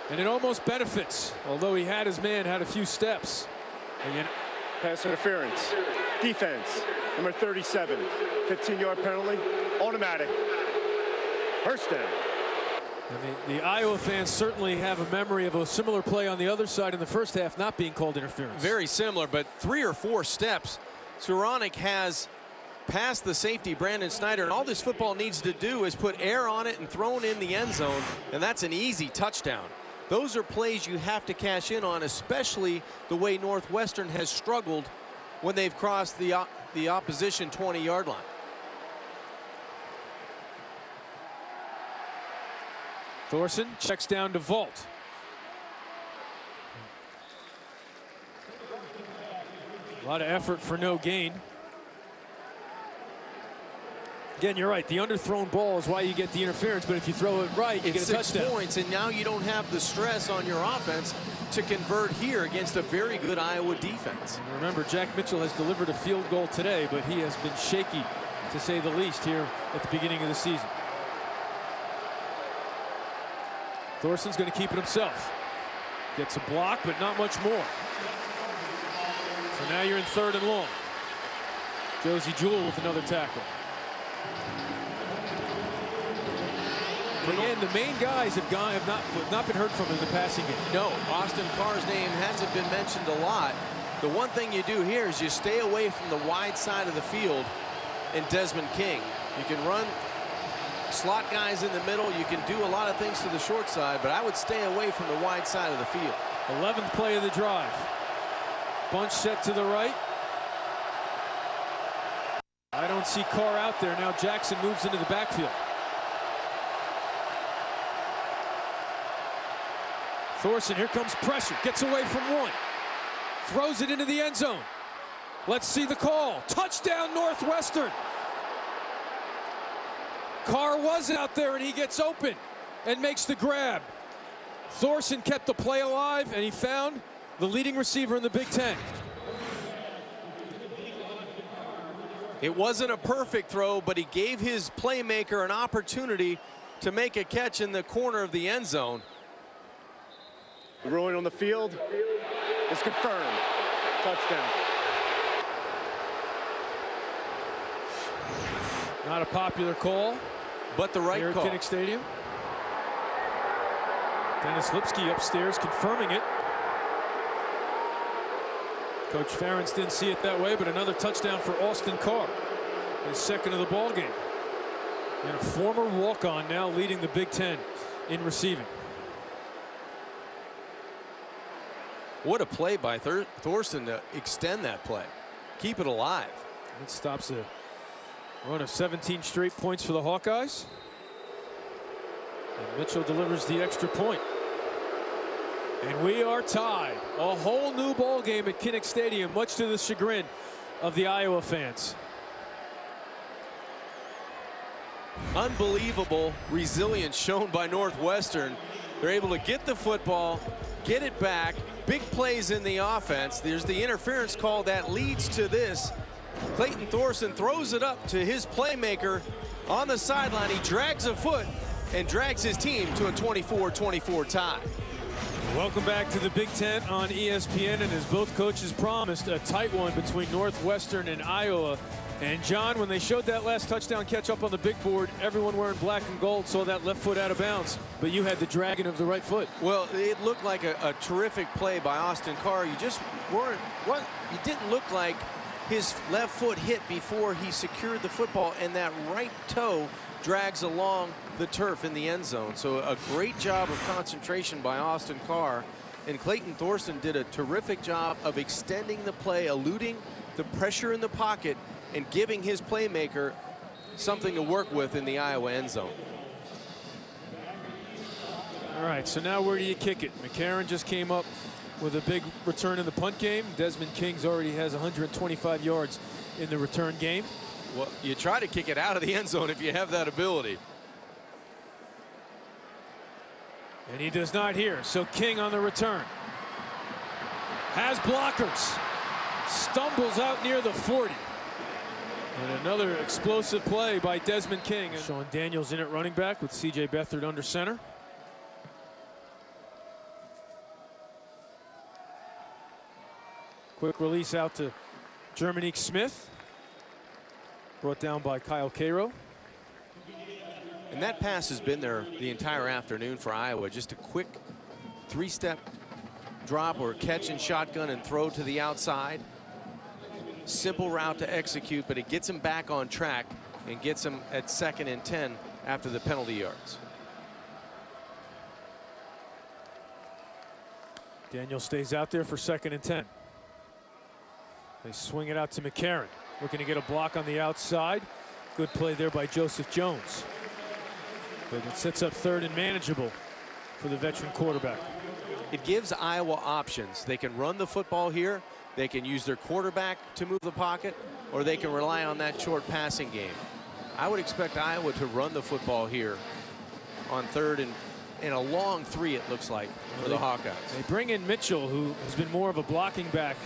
and it almost benefits. Although he had his man, had a few steps. Again, Pass interference. Defense, number 37. 15-yard penalty, automatic. First down. and the Iowa fans certainly have a memory of a similar play on the other side in the first half not being called interference. Very similar, but 3 or 4 steps. Skoranek has past the safety, Brandon Snyder, and all this football needs to do is put air on it and throw it in the end zone, and that's an easy touchdown. Those are plays you have to cash in on, especially the way Northwestern has struggled when they've crossed the opposition 20-yard line. Thorson checks down to Vault. A lot of effort for no gain. Again, you're right. The underthrown ball is why you get the interference, but if you throw it right, you get a touchdown. 6 points, and now you don't have the stress on your offense to convert here against a very good Iowa defense. And remember, Jack Mitchell has delivered a field goal today, but he has been shaky, to say the least, here at the beginning of the season. Thorson's going to keep it himself. Gets a block, but not much more. So now you're in 3rd and long. Josie Jewell with another tackle. Again, the main guys have not been heard from in the passing game. No, Austin Carr's name hasn't been mentioned a lot. The one thing you do here is you stay away from the wide side of the field and Desmond King. You can run slot guys in the middle. You can do a lot of things to the short side, but I would stay away from the wide side of the field. 11th play of the drive. Bunch set to the right. I don't see Carr out there. Now Jackson moves into the backfield. Thorson, here comes pressure. Gets away from one. Throws it into the end zone. Let's see the call. Touchdown Northwestern. Carr was out there and he gets open and makes the grab. Thorson kept the play alive and he found the leading receiver in the Big Ten. It wasn't a perfect throw, but he gave his playmaker an opportunity to make a catch in the corner of the end zone. The ruling on the field is confirmed. Touchdown. Not a popular call, but the right here call. At Kinnick Stadium. Dennis Lipsky upstairs confirming it. Coach Ferentz didn't see it that way, but another touchdown for Austin Carr, his 2nd of the ball game. And a former walk-on now leading the Big Ten in receiving. What a play by Thorson to extend that play. Keep it alive. It stops a run of 17 straight points for the Hawkeyes. And Mitchell delivers the extra point. And we are tied. A whole new ball game at Kinnick Stadium, much to the chagrin of the Iowa fans. Unbelievable resilience shown by Northwestern. They're able to get the football, get it back. Big plays in the offense. There's the interference call that leads to this. Clayton Thorson throws it up to his playmaker on the sideline. He drags a foot and drags his team to a 24-24 tie. Welcome back to the Big Ten on ESPN, and as both coaches promised, a tight one between Northwestern and Iowa. And John, when they showed that last touchdown catch up on the big board, everyone wearing black and gold saw that left foot out of bounds, but you had the dragging of the right foot. Well, it looked like a terrific play by Austin Carr. You just weren't, you didn't look like his left foot hit before he secured the football, and that right toe drags along the turf in the end zone. So a great job of concentration by Austin Carr, and Clayton Thorson did a terrific job of extending the play, eluding the pressure in the pocket, and giving his playmaker something to work with in the Iowa end zone. All right, so now where do you kick it? McCarron just came up with a big return in the punt game. Desmond Kings already has 125 yards in the return game. Well, you try to kick it out of the end zone if you have that ability. And he does not here, so King on the return. Has blockers. Stumbles out near the 40. And another explosive play by Desmond King. And Sean Daniels in at running back with C.J. Beathard under center. Quick release out to Jerminique Smith. Brought down by Kyle Cairo. And that pass has been there the entire afternoon for Iowa. Just a quick three-step drop or catch and shotgun and throw to the outside. Simple route to execute, but it gets him back on track and gets him at 2nd and 10 after the penalty yards. Daniel stays out there for 2nd and 10. They swing it out to McCarron. Looking to get a block on the outside. Good play there by Joseph Jones. But it sets up 3rd and manageable for the veteran quarterback. It gives Iowa options. They can run the football here. They can use their quarterback to move the pocket, or they can rely on that short passing game. I would expect Iowa to run the football here on 3rd and a long 3, it looks like, for the Hawkeyes. They bring in Mitchell, who has been more of a blocking back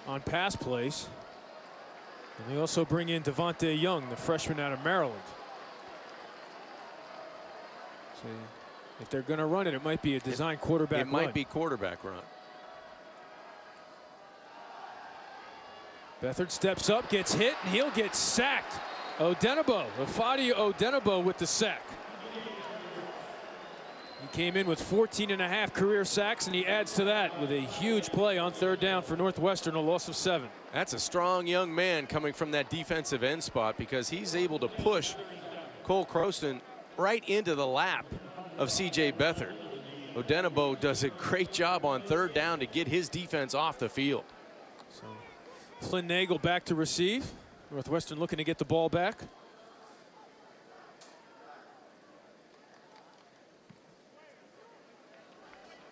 on pass plays. And they also bring in Devontae Young, the freshman out of Maryland. So if they're going to run it, it might be a design quarterback run. It might be quarterback run. Beathard steps up, gets hit, and he'll get sacked. Odenigbo, Ifeadi Odenigbo with the sack. He came in with 14.5 career sacks, and he adds to that with a huge play on 3rd down for Northwestern, a loss of 7. That's a strong young man coming from that defensive end spot, because he's able to push Cole Croston right into the lap of C.J. Beathard. Odenigbo does a great job on 3rd down to get his defense off the field. So Flynn Nagel back to receive. Northwestern looking to get the ball back.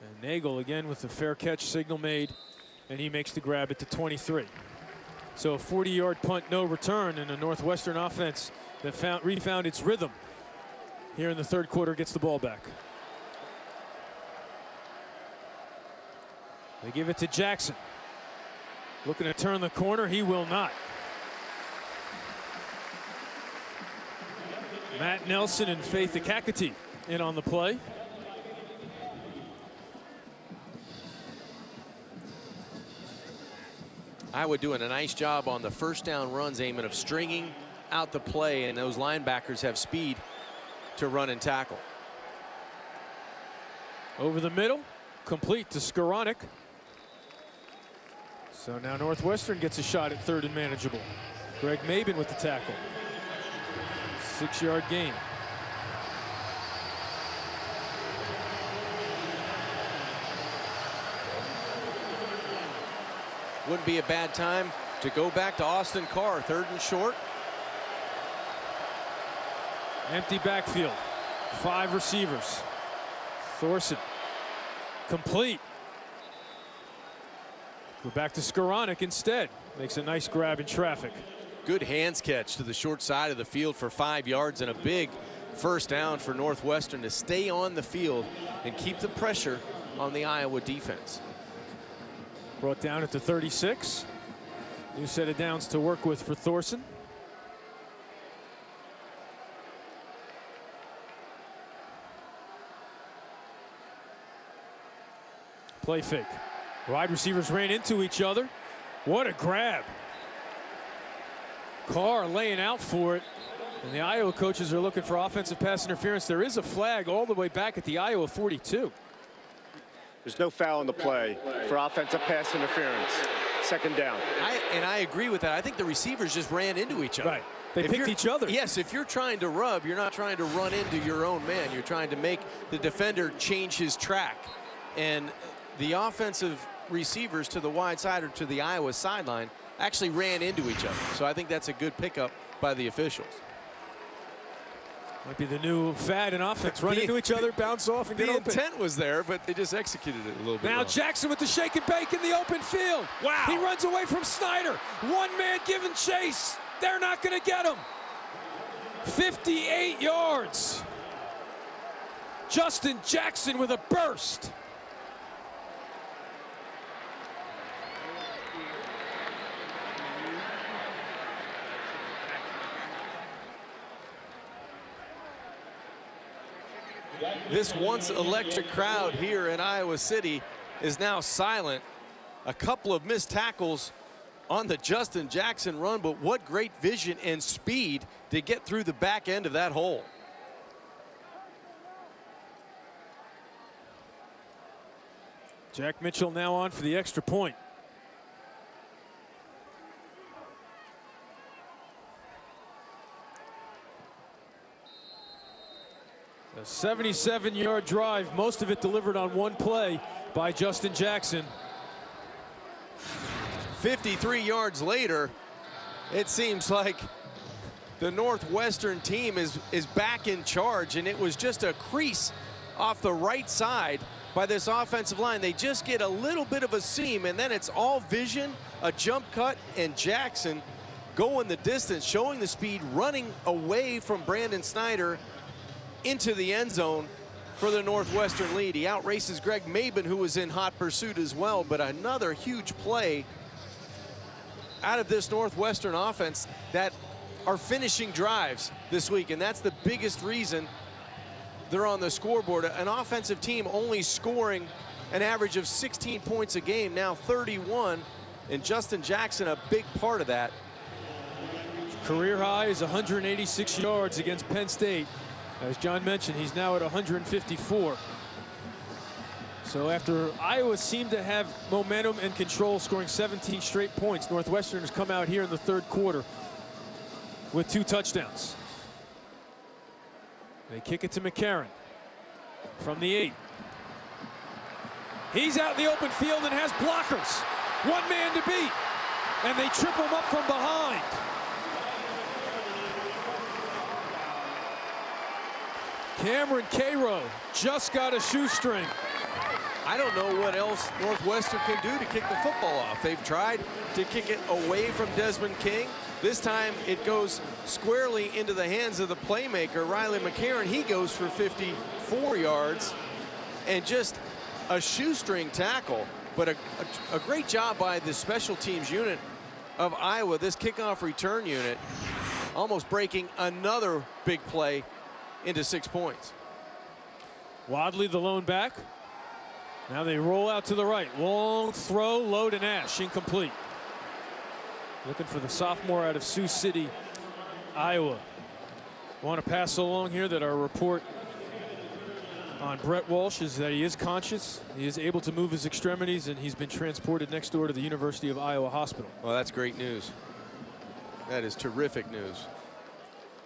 And Nagel again with the fair catch signal made, and he makes the grab at the 23. So a 40-yard punt, no return, and a Northwestern offense that refound its rhythm here in the 3rd quarter gets the ball back. They give it to Jackson. Looking to turn the corner, he will not. Matt Nelson and Faith Akakati in on the play. Iowa doing a nice job on the 1st down runs, Eamon, of stringing out the play, and those linebackers have speed to run and tackle. Over the middle, complete to Skoranek. So now Northwestern gets a shot at 3rd and manageable. Greg Maben with the tackle. 6-yard gain. Wouldn't be a bad time to go back to Austin Carr, 3rd and short. Empty backfield. 5 receivers. Thorson. Complete. Go back to Skoranek instead. Makes a nice grab in traffic. Good hands catch to the short side of the field for 5 yards, and a big 1st down for Northwestern to stay on the field and keep the pressure on the Iowa defense. Brought down at the 36. New set of downs to work with for Thorson. Play fake. Wide receivers ran into each other. What a grab. Carr laying out for it. And the Iowa coaches are looking for offensive pass interference. There is a flag all the way back at the Iowa 42. There's no foul in the play for offensive pass interference. Second down. I agree with that. I think the receivers just ran into each other. Right. They picked each other. Yes, if you're trying to rub, you're not trying to run into your own man. You're trying to make the defender change his track. And the offensive receivers to the wide side or to the Iowa sideline actually ran into each other. So I think that's a good pickup by the officials. Might be the new fad in offense. Run into each other, bounce off, and get open. The intent was there, but they just executed it a little bit Now wrong. Jackson with the shake and bake in the open field. Wow. He runs away from Snyder. One man giving chase. They're not going to get him. 58 yards. Justin Jackson with a burst. This once electric crowd here in Iowa City is now silent. A couple of missed tackles on the Justin Jackson run, but what great vision and speed to get through the back end of that hole. Jack Mitchell now on for the extra point. A 77-yard drive, most of it delivered on one play by Justin Jackson. 53 yards later, it seems like the Northwestern team is back in charge, and it was just a crease off the right side by this offensive line. They just get a little bit of a seam, and then it's all vision, a jump cut, and Jackson going the distance, showing the speed, running away from Brandon Snyder into the end zone for the Northwestern lead. He outraces Greg Maben, who was in hot pursuit as well, but another huge play out of this Northwestern offense that are finishing drives this week, and that's the biggest reason they're on the scoreboard. An offensive team only scoring an average of 16 points a game, now 31, and Justin Jackson a big part of that. Career high is 186 yards against Penn State. As John mentioned, he's now at 154. So after Iowa seemed to have momentum and control, scoring 17 straight points, Northwestern has come out here in the third quarter with 2 touchdowns. They kick it to McCarron from the 8. He's out in the open field and has blockers. One man to beat, and they trip him up from behind. Cameron Cairo just got a shoestring. I don't know what else Northwestern can do to kick the football off. They've tried to kick it away from Desmond King. This time it goes squarely into the hands of the playmaker, Riley McCarron. He goes for 54 yards and just a shoestring tackle, but a great job by the special teams unit of Iowa, this kickoff return unit, almost breaking another big play into 6 points. Wadley, the lone back. Now they roll out to the right. Long throw, low to Nash, incomplete. Looking for the sophomore out of Sioux City, Iowa. Want to pass along here that our report on Brett Walsh is that he is conscious. He is able to move his extremities, and he's been transported next door to the University of Iowa Hospital. Well, that's great news. That is terrific news.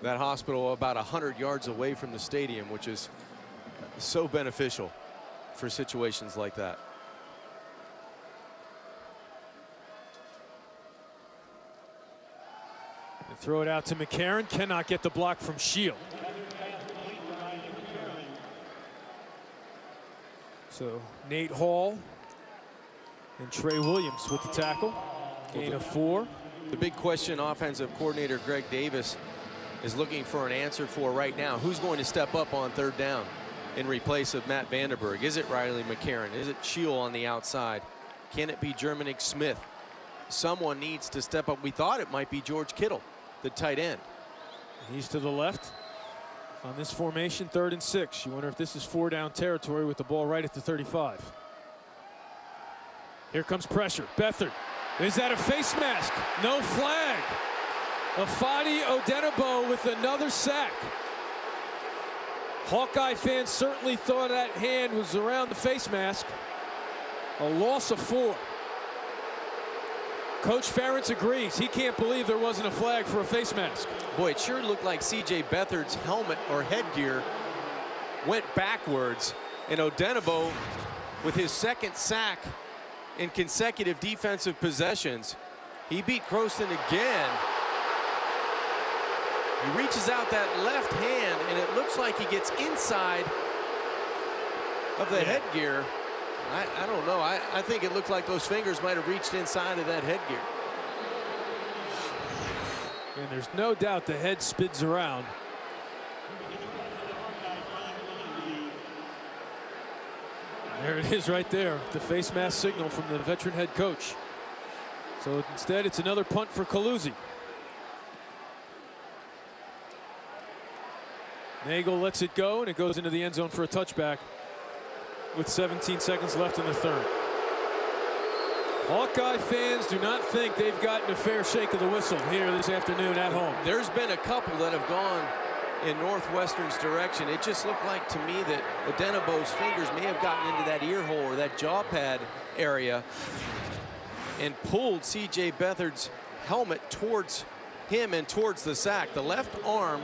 That hospital about 100 yards away from the stadium, which is so beneficial for situations like that. They throw it out to McCarron, cannot get the block from Shield. So Nate Hall and Trey Williams with the tackle. Gain of 4. The big question offensive coordinator Greg Davis is looking for an answer for right now. Who's going to step up on third down in replace of Matt Vanderberg? Is it Riley McCarron? Is it Shield on the outside? Can it be Germanic Smith? Someone needs to step up. We thought it might be George Kittle, the tight end. He's to the left on this formation, 3rd and 6. You wonder if this is 4-down territory with the ball right at the 35. Here comes pressure. Beathard. Is that a face mask? No flag. Afadi Odenigbo with another sack. Hawkeye fans certainly thought that hand was around the face mask. A loss of 4. Coach Ferentz agrees. He can't believe there wasn't a flag for a face mask. Boy, it sure looked like C.J. Beathard's helmet or headgear went backwards. And Odenigbo, with his second sack in consecutive defensive possessions, he beat Croston again. He reaches out that left hand, and it looks like he gets inside of the headgear. I don't know. I think it looked like those fingers might have reached inside of that headgear. And there's no doubt the head spins around. There it is right there, the face mask signal from the veteran head coach. So instead, it's another punt for Coluzzi. Nagel lets it go, and it goes into the end zone for a touchback with 17 seconds left in the third. Hawkeye fans do not think they've gotten a fair shake of the whistle here this afternoon at home. There's been a couple that have gone in Northwestern's direction. It just looked like to me that Odenigbo's fingers may have gotten into that ear hole or that jaw pad area and pulled C.J. Beathard's helmet towards him and towards the sack. The left arm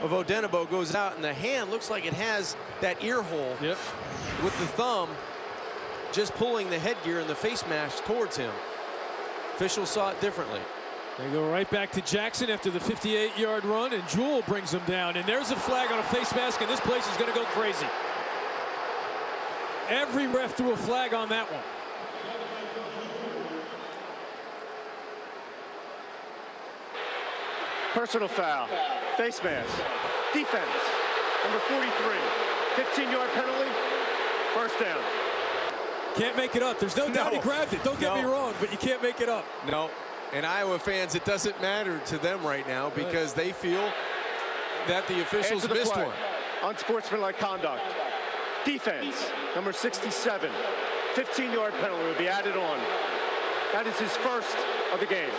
of Odenigbo goes out, and the hand looks like it has that ear hole with the thumb just pulling the headgear and the face mask towards him. Officials saw it differently. They go right back to Jackson after the 58-yard run, and Jewell brings him down. And there's a flag on a face mask, and this place is going to go crazy. Every ref threw a flag on that one. Personal foul. Face mask. Defense. Number 43. 15-yard penalty. First down. Can't make it up. There's no doubt he grabbed it. Don't get me wrong, but you can't make it up. No. And Iowa fans, it doesn't matter to them right now because they feel that the officials missed one. Unsportsmanlike conduct. Defense. Number 67. 15-yard penalty will be added on. That is his first of the game.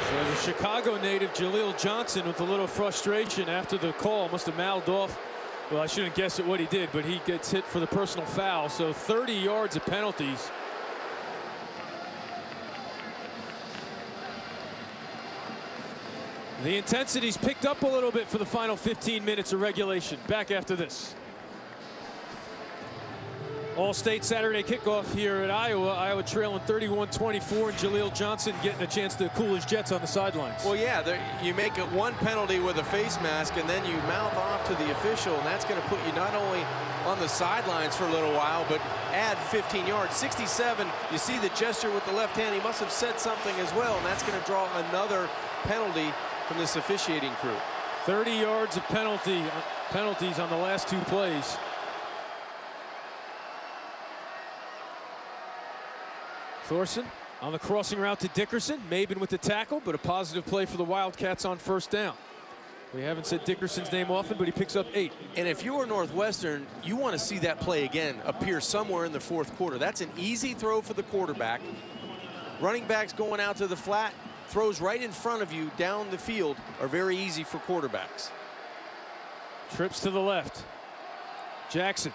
So the Chicago native Jaleel Johnson with a little frustration after the call must have mouthed off. Well, I shouldn't guess at what he did, but he gets hit for the personal foul. So 30 yards of penalties. The intensity's picked up a little bit for the final 15 minutes of regulation. Back after this. All-State Saturday kickoff here at Iowa. Iowa trailing 31-24, and Jaleel Johnson getting a chance to cool his jets on the sidelines. Well, yeah, you make it one penalty with a face mask, and then you mouth off to the official, and that's going to put you not only on the sidelines for a little while, but add 15 yards. 67, you see the gesture with the left hand. He must have said something as well, and that's going to draw another penalty from this officiating crew. 30 yards of penalties on the last 2 plays. Thorson on the crossing route to Dickerson. Maben with the tackle, but a positive play for the Wildcats on first down. We haven't said Dickerson's name often, but he picks up 8. And if you're Northwestern, you want to see that play again appear somewhere in the fourth quarter. That's an easy throw for the quarterback. Running backs going out to the flat, throws right in front of you down the field are very easy for quarterbacks. Trips to the left. Jackson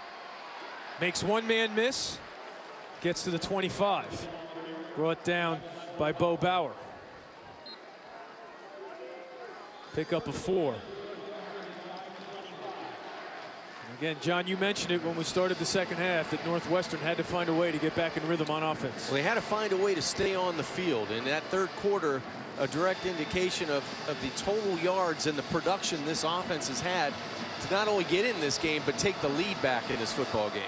makes one man miss, gets to the 25. Brought down by Bo Bauer. Pick up a 4. And again, John, you mentioned it when we started the second half that Northwestern had to find a way to get back in rhythm on offense. Well, they had to find a way to stay on the field. In that third quarter, a direct indication of the total yards and the production this offense has had to not only get in this game, but take the lead back in this football game.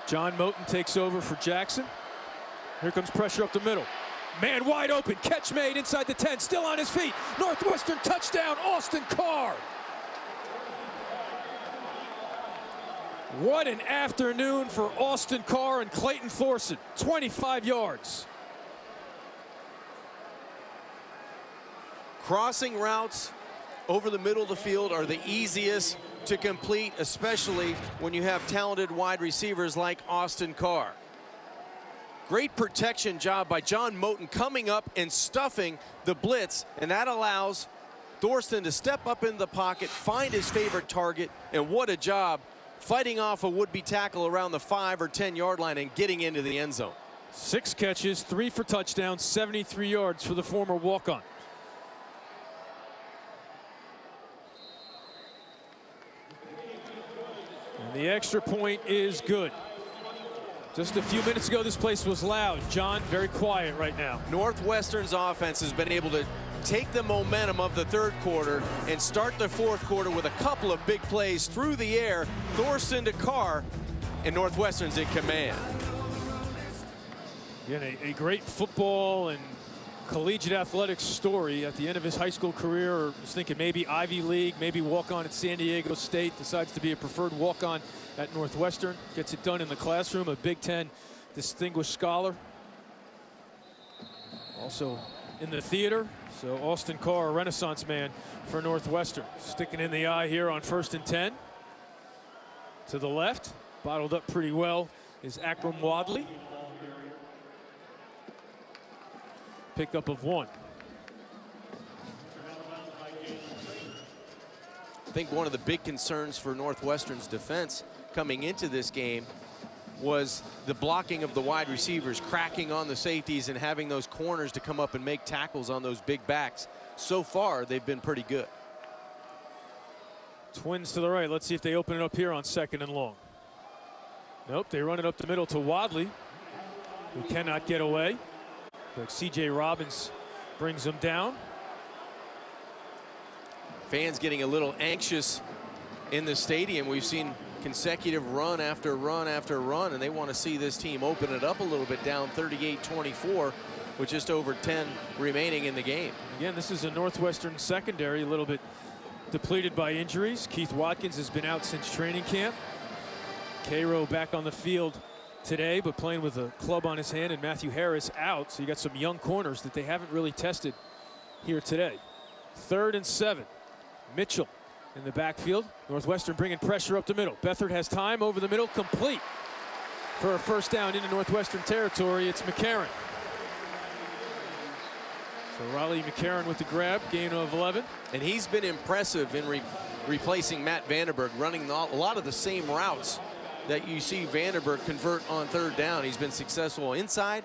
John Moten takes over for Jackson. Here comes pressure up the middle. Man wide open, catch made inside the 10, still on his feet. Northwestern touchdown, Austin Carr. What an afternoon for Austin Carr and Clayton Thorson, 25 yards. Crossing routes over the middle of the field are the easiest to complete, especially when you have talented wide receivers like Austin Carr. Great protection job by John Moten coming up and stuffing the blitz, and that allows Thorsten to step up in the pocket, find his favorite target, and what a job fighting off a would-be tackle around the 5 or 10 yard line and getting into the end zone. 6 catches, 3 for touchdowns, 73 yards for the former walk-on. And the extra point is good. Just a few minutes ago, this place was loud. John, very quiet right now. Northwestern's offense has been able to take the momentum of the third quarter and start the fourth quarter with a couple of big plays through the air. Thorsten to Carr, and Northwestern's in command. Again, a great football and collegiate athletics story. At the end of his high school career, was thinking maybe Ivy League, maybe walk-on at San Diego State, decides to be a preferred walk-on at Northwestern, gets it done in the classroom, a Big Ten distinguished scholar. Also in the theater, so Austin Carr, a Renaissance man for Northwestern. Sticking in the eye here on 1st and 10. To the left, bottled up pretty well, is Akram Wadley. Pickup of 1. I think one of the big concerns for Northwestern's defense coming into this game was the blocking of the wide receivers, cracking on the safeties and having those corners to come up and make tackles on those big backs. So far, they've been pretty good. Twins to the right. Let's see if they open it up here on 2nd and long. Nope, they run it up the middle to Wadley, who cannot get away. Like C.J. Robbins brings them down. Fans getting a little anxious in the stadium. We've seen consecutive run after run after run, and they want to see this team open it up a little bit, down 38-24 with just over 10 remaining in the game. Again, this is a Northwestern secondary a little bit depleted by injuries. Keith Watkins has been out since training camp. Cairo back on the field today, but playing with a club on his hand, and Matthew Harris out. So you got some young corners that they haven't really tested here today. 3rd and 7. Mitchell in the backfield. Northwestern bringing pressure up the middle. Beathard has time over the middle, complete for a first down into Northwestern territory. It's McCarron. So Riley McCarron with the grab, gain of 11. And he's been impressive in replacing Matt Vandenberg, running a lot of the same routes that you see Vandenberg convert on 3rd down. He's been successful inside.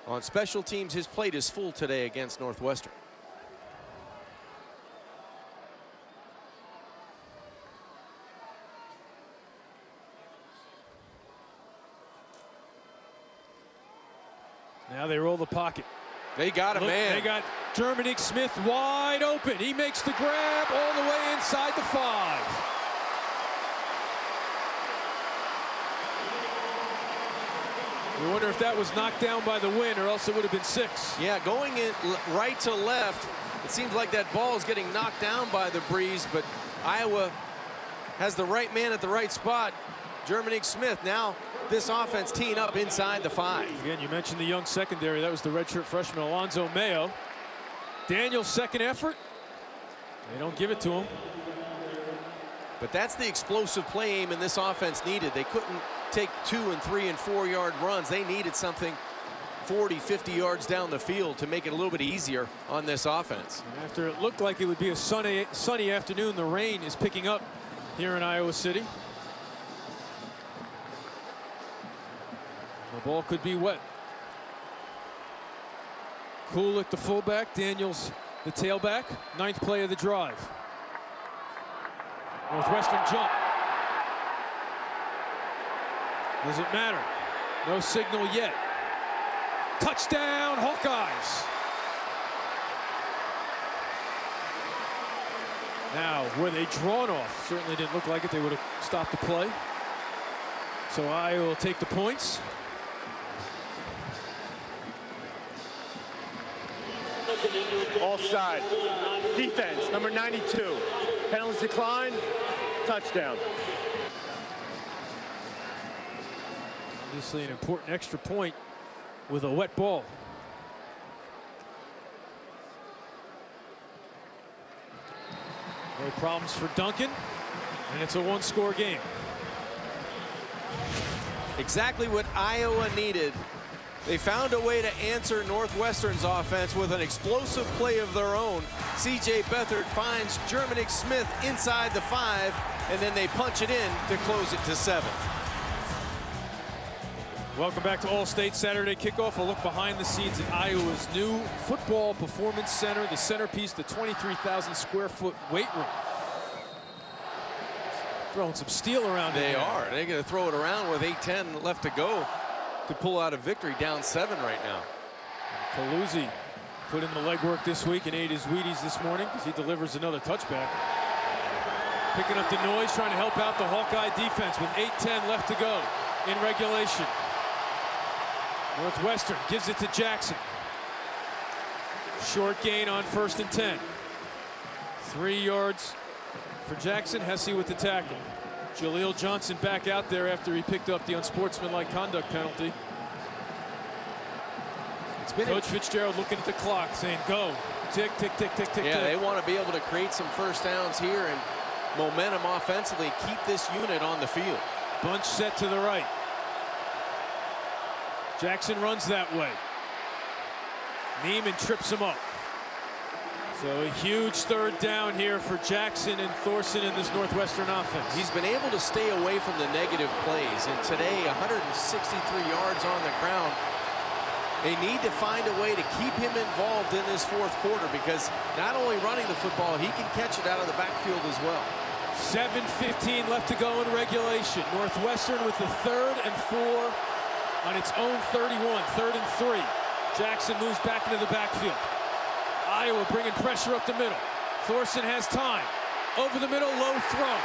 On special teams, his plate is full today against Northwestern. Now they roll the pocket. They got a man. They got Germanic Smith wide open. He makes the grab all the way inside the 5. We wonder if that was knocked down by the wind, or else it would have been 6. Yeah, going in right to left, it seems like that ball is getting knocked down by the breeze, but Iowa has the right man at the right spot. Germanic Smith, now this offense teeing up inside the 5. Again, you mentioned the young secondary. That was the redshirt freshman Alonzo Mayo. Daniel's second effort. They don't give it to him. But that's the explosive play aim in this offense needed. They couldn't take 2 and 3 and 4 yard runs. They needed something 40, 50 yards down the field to make it a little bit easier on this offense. And after it looked like it would be a sunny afternoon, the rain is picking up here in Iowa City. The ball could be wet. Cool at the fullback, Daniels the tailback. 9th play of the drive. Northwestern jump. Does it matter? No signal yet. Touchdown, Hawkeyes. Now, were they drawn off? Certainly didn't look like it. They would have stopped the play. So Iowa will take the points. Offside. Defense, number 92. Penalties decline. Touchdown. Obviously an important extra point with a wet ball. No problems for Duncan, and it's a 1-score game. Exactly what Iowa needed They found a way to answer Northwestern's offense with an explosive play of their own. C.J. Beathard finds Germanic Smith inside the 5, and then they punch it in to close it to 7. Welcome back to All-State Saturday Kickoff. A look behind the scenes at Iowa's new football performance center, the centerpiece, the 23,000 square foot weight room. Throwing some steel around. They are. They're going to throw it around with 8:10 left to go to pull out a victory, down 7 right now. Paluzzi put in the legwork this week and ate his Wheaties this morning because he delivers another touchback. Picking up the noise, trying to help out the Hawkeye defense with 8:10 left to go in regulation. Northwestern gives it to Jackson. Short gain on 1st and 10. 3 yards for Jackson. Hesse with the tackle. Jaleel Johnson back out there after he picked up the unsportsmanlike conduct penalty. Coach Fitzgerald looking at the clock, saying, go. Tick, tick, tick, tick, tick, yeah, tick. they want to be able to create some first downs here and momentum offensively, keep this unit on the field. Bunch set to the right. Jackson runs that way. Neiman trips him up. So a huge 3rd down here for Jackson and Thorson in this Northwestern offense. He's been able to stay away from the negative plays, and today 163 yards on the ground. They need to find a way to keep him involved in this 4th quarter, because not only running the football, he can catch it out of the backfield as well. 7:15 left to go in regulation. Northwestern with the 3rd and 4 on its own 31, 3rd and 3. Jackson moves back into the backfield. Iowa bringing pressure up the middle. Thorson has time. Over the middle, low throw.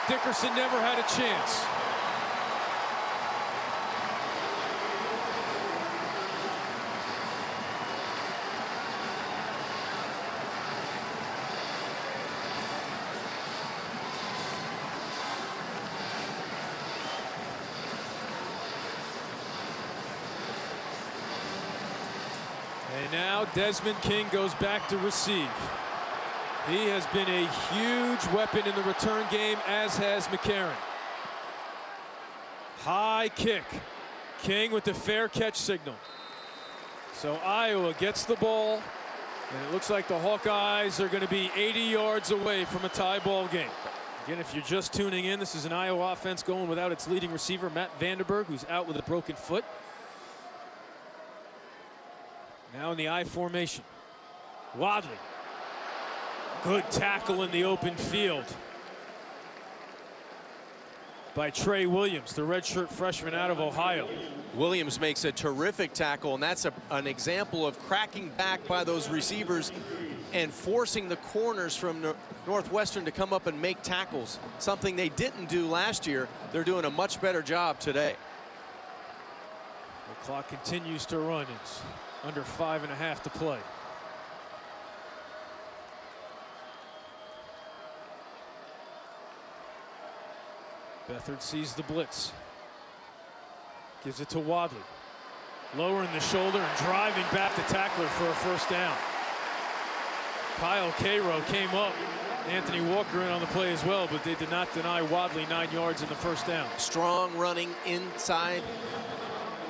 Dickerson never had a chance. And now Desmond King goes back to receive. He has been a huge weapon in the return game, as has McCarron. High kick. King with the fair catch signal. So Iowa gets the ball, and it looks like the Hawkeyes are going to be 80 yards away from a tie ball game. Again, if you're just tuning in, this is an Iowa offense going without its leading receiver, Matt Vanderberg, who's out with a broken foot. Now in the I formation. Wadley. Good tackle in the open field by Trey Williams, the redshirt freshman out of Ohio. Williams makes a terrific tackle, and that's an example of cracking back by those receivers and forcing the corners from Northwestern to come up and make tackles, something they didn't do last year. They're doing a much better job today. The clock continues to run. It's under 5.5 to play. Beathard sees the blitz. Gives it to Wadley. Lowering the shoulder and driving back the tackler for a 1st down. Kyle Cairo came up. Anthony Walker in on the play as well, but they did not deny Wadley 9 yards in the 1st down. Strong running inside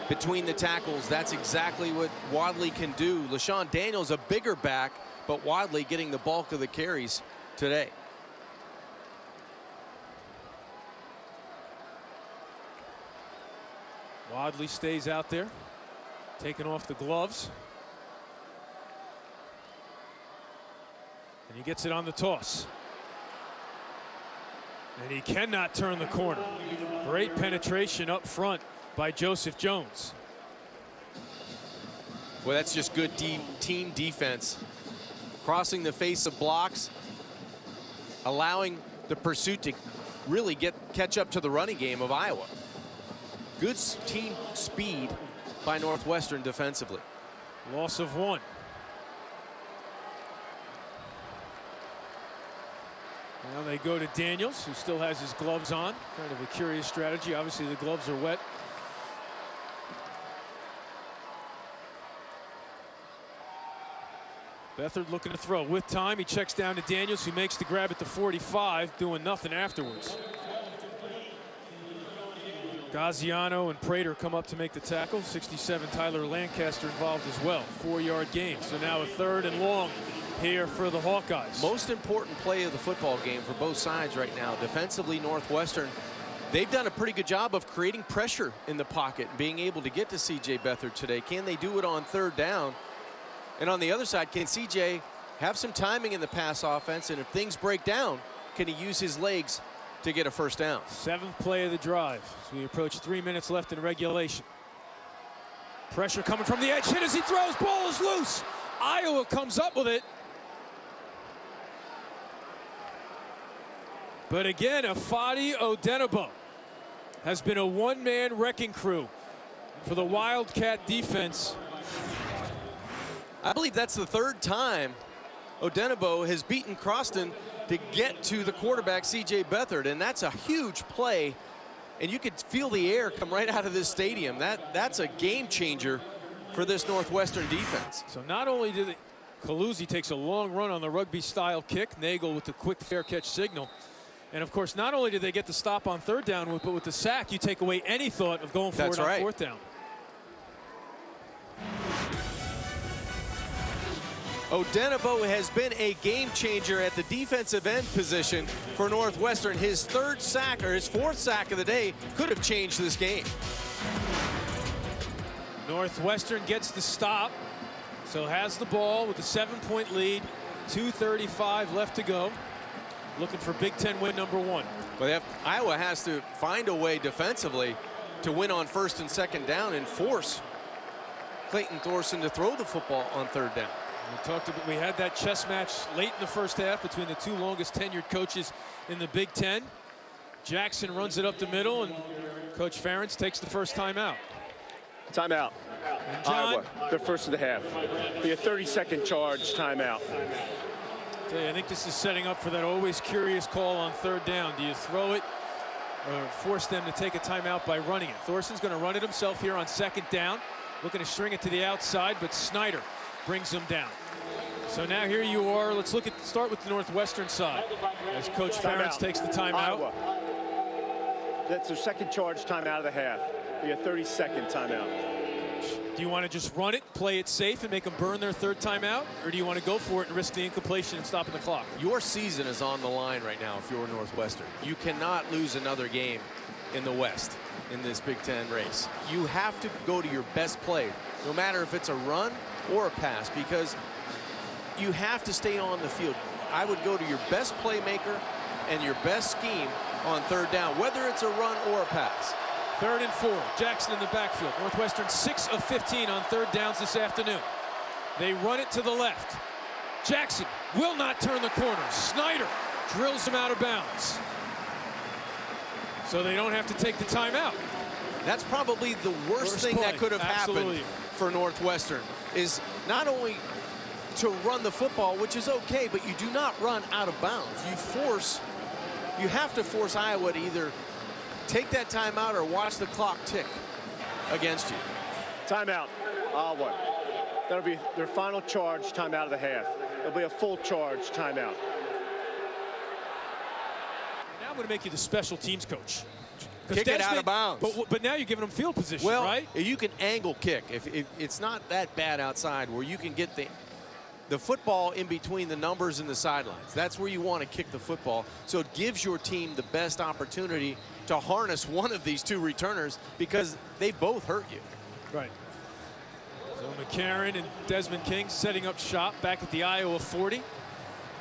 between the tackles. That's exactly what Wadley can do. LaShawn Daniels a bigger back, but Wadley getting the bulk of the carries today. Wadley stays out there, taking off the gloves. And he gets it on the toss. And he cannot turn the corner. Great penetration up front by Joseph Jones. Well, that's just good team defense. Crossing the face of blocks, allowing the pursuit to really catch up to the running game of Iowa. Good team speed by Northwestern defensively. Loss of 1. Now they go to Daniels, who still has his gloves on. Kind of a curious strategy. Obviously the gloves are wet. Beathard looking to throw. With time, he checks down to Daniels, who makes the grab at the 45, doing nothing afterwards. Gaziano and Prater come up to make the tackle. 67 Tyler Lancaster involved as well. 4-yard gain. So now a 3rd and long here for the Hawkeyes. Most important play of the football game for both sides right now. Defensively, Northwestern, they've done a pretty good job of creating pressure in the pocket and being able to get to C.J. Beathard today. Can they do it on 3rd down? And on the other side, can C.J. have some timing in the pass offense? And if things break down, can he use his legs to get a 1st down? 7th play of the drive as we approach 3 minutes left in regulation. Pressure coming from the edge. Hit as he throws. Ball is loose. Iowa comes up with it. But again, Afadi Odenigbo has been a one-man wrecking crew for the Wildcat defense. I believe that's the 3rd time Odenigbo has beaten Croston to get to the quarterback, C.J. Beathard, and that's a huge play. And you could feel the air come right out of this stadium. That's a game changer for this Northwestern defense. So not only did Kaluzzi takes a long run on the rugby-style kick, Nagel with the quick fair catch signal. And of course, not only did they get the stop on 3rd down, but with the sack, you take away any thought of going forward on 4th down. Odenigbo has been a game changer at the defensive end position for Northwestern. His 3rd sack, or his 4th sack of the day, could have changed this game. Northwestern gets the stop, so has the ball with a 7-point lead. 2:35 left to go. Looking for Big Ten win number 1. Well, Iowa has to find a way defensively to win on 1st and 2nd down and force Clayton Thorson to throw the football on 3rd down. We had that chess match late in the 1st half between the 2 longest tenured coaches in the Big Ten. Jackson runs it up the middle, and Coach Ferentz takes the 1st timeout. Timeout. And John, Iowa, their 1st of the half. Be a 30-second charge timeout. I think this is setting up for that always curious call on 3rd down. Do you throw it or force them to take a timeout by running it? Thorson's going to run it himself here on 2nd down. Looking to string it to the outside, but Snyder brings him down. So now here you are. Let's start with the Northwestern side as Coach Ferentz takes the timeout. Iowa. That's their 2nd charge timeout of the half. Be a 30-second timeout. Do you want to just run it, play it safe, and make them burn their 3rd timeout? Or do you want to go for it and risk the incompletion and stopping the clock? Your season is on the line right now if you're Northwestern. You cannot lose another game in the West in this Big Ten race. You have to go to your best play, no matter if it's a run or a pass, because you have to stay on the field. I would go to your best playmaker and your best scheme on 3rd down, whether it's a run or a pass. 3rd and 4. Jackson in the backfield. Northwestern 6 of 15 on 3rd downs this afternoon. They run it to the left. Jackson will not turn the corner. Snyder drills him out of bounds. So they don't have to take the timeout. That's probably the worst thing play. that could have Absolutely. happened for Northwestern, is not only to run the football, which is okay, but you do not run out of bounds. You have to force Iowa to either take that timeout or watch the clock tick against you. Timeout, Iowa. That'll be their final charge timeout of the half. It'll be a full charge timeout. Now I'm going to make you the special teams coach. Kick it out of bounds. But now you're giving them field position, right? Well, you can angle kick. If it's not that bad outside where you can get the football in between the numbers and the sidelines. That's where you want to kick the football. So it gives your team the best opportunity to harness one of these 2 returners, because they both hurt you. Right. So McCarron and Desmond King setting up shop back at the Iowa 40.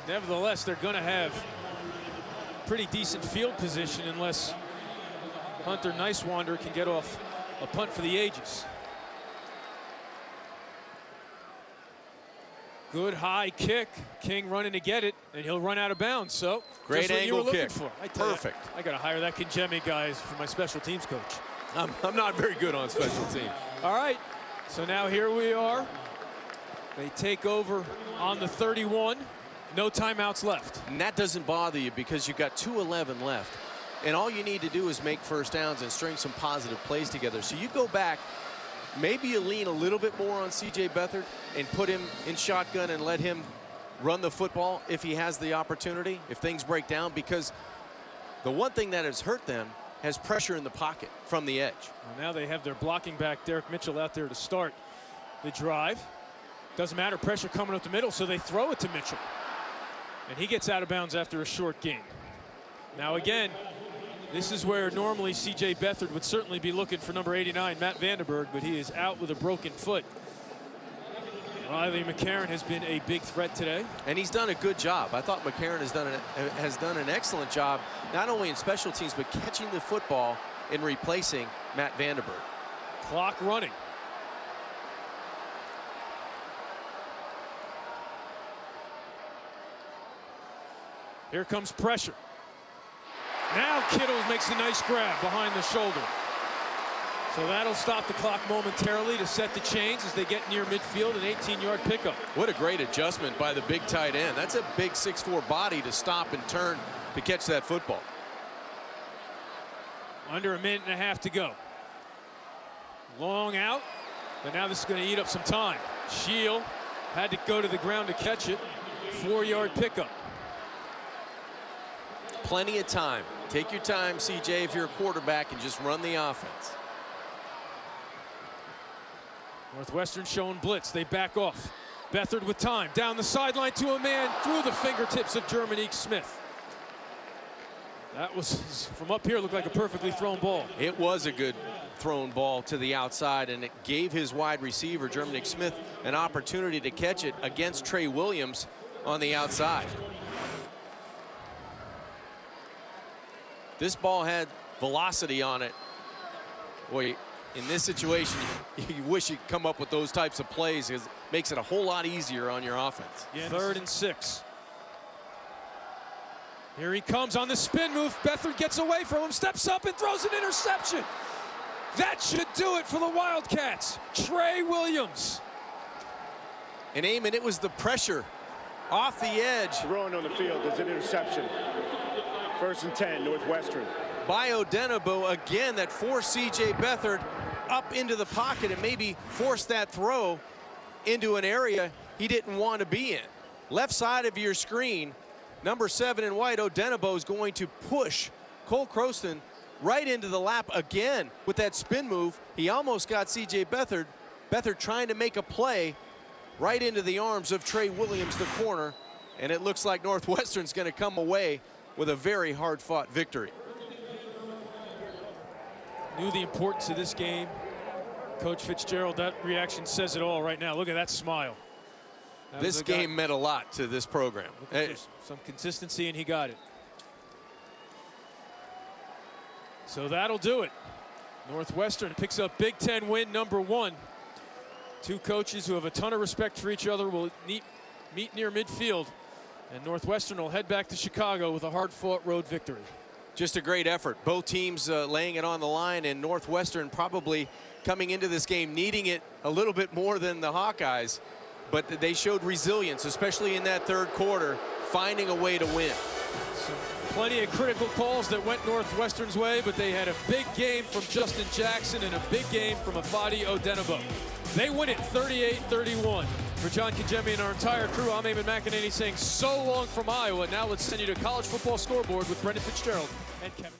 Nevertheless, they're going to have pretty decent field position unless Hunter Nicewander can get off a punt for the ages. Good high kick. King running to get it, and he'll run out of bounds. So great angle kick. Perfect. I got to hire that Kinjemi guys for my special teams coach. I'm not very good on special teams. All right. So now here we are. They take over on the 31. No timeouts left. And that doesn't bother you because you've got 2:11 left. And all you need to do is make 1st downs and string some positive plays together. So you go back. Maybe you lean a little bit more on C.J. Beathard and put him in shotgun and let him run the football if he has the opportunity, if things break down, because the one thing that has hurt them has pressure in the pocket from the edge. Well, now they have their blocking back, Derek Mitchell, out there to start the drive. Doesn't matter, pressure coming up the middle, so they throw it to Mitchell. And he gets out of bounds after a short gain. Now again, this is where normally C.J. Beathard would certainly be looking for number 89, Matt Vanderberg, but he is out with a broken foot. Riley McCarron has been a big threat today. And he's done a good job. I thought McCarron has done an excellent job, not only in special teams, but catching the football and replacing Matt Vanderberg. Clock running. Here comes pressure. Now Kittle makes a nice grab behind the shoulder. So that'll stop the clock momentarily to set the chains as they get near midfield, an 18-yard pickup. What a great adjustment by the big tight end. That's a big 6'4" body to stop and turn to catch that football. Under a minute and a half to go. Long out, but now this is going to eat up some time. Shield had to go to the ground to catch it. 4-yard pickup. Plenty of time. Take your time, CJ, if you're a quarterback, and just run the offense. Northwestern showing blitz. They back off. Beathard with time. Down the sideline to a man through the fingertips of Jermanique Smith. That was, from up here, looked like a perfectly thrown ball. It was a good thrown ball to the outside, and it gave his wide receiver, Jermanique Smith, an opportunity to catch it against Trey Williams on the outside. This ball had velocity on it. Boy, in this situation, you wish you'd come up with those types of plays, because it makes it a whole lot easier on your offense. Yeah, 3rd and 6. Here he comes on the spin move. Beathard gets away from him, steps up and throws an interception. That should do it for the Wildcats. Trey Williams. And Eamon, it was the pressure off the edge. Throwing on the field is an interception. 1st and 10, Northwestern. By Odenigbo again, that forced C.J. Beathard up into the pocket and maybe forced that throw into an area he didn't want to be in. Left side of your screen, number 7 in white, Odenigbo is going to push Cole Croston right into the lap again with that spin move. He almost got C.J. Beathard. Beathard trying to make a play right into the arms of Trey Williams, the corner, and it looks like Northwestern's going to come away with a very hard-fought victory. Knew the importance of this game. Coach Fitzgerald, that reaction says it all right now. Look at that smile. This game meant a lot to this program. Some consistency, and he got it. So that'll do it. Northwestern picks up Big Ten win number 1. Two coaches who have a ton of respect for each other will meet near midfield. And Northwestern will head back to Chicago with a hard-fought road victory. Just a great effort. Both teams laying it on the line, and Northwestern probably coming into this game needing it a little bit more than the Hawkeyes. But they showed resilience, especially in that 3rd quarter, finding a way to win. Plenty of critical calls that went Northwestern's way, but they had a big game from Justin Jackson and a big game from Afadi Odenigbo. They win it 38-31. For John Kajemi and our entire crew, I'm Eamon McEnany saying so long from Iowa. Now let's send you to College Football Scoreboard with Brendan Fitzgerald and Kevin.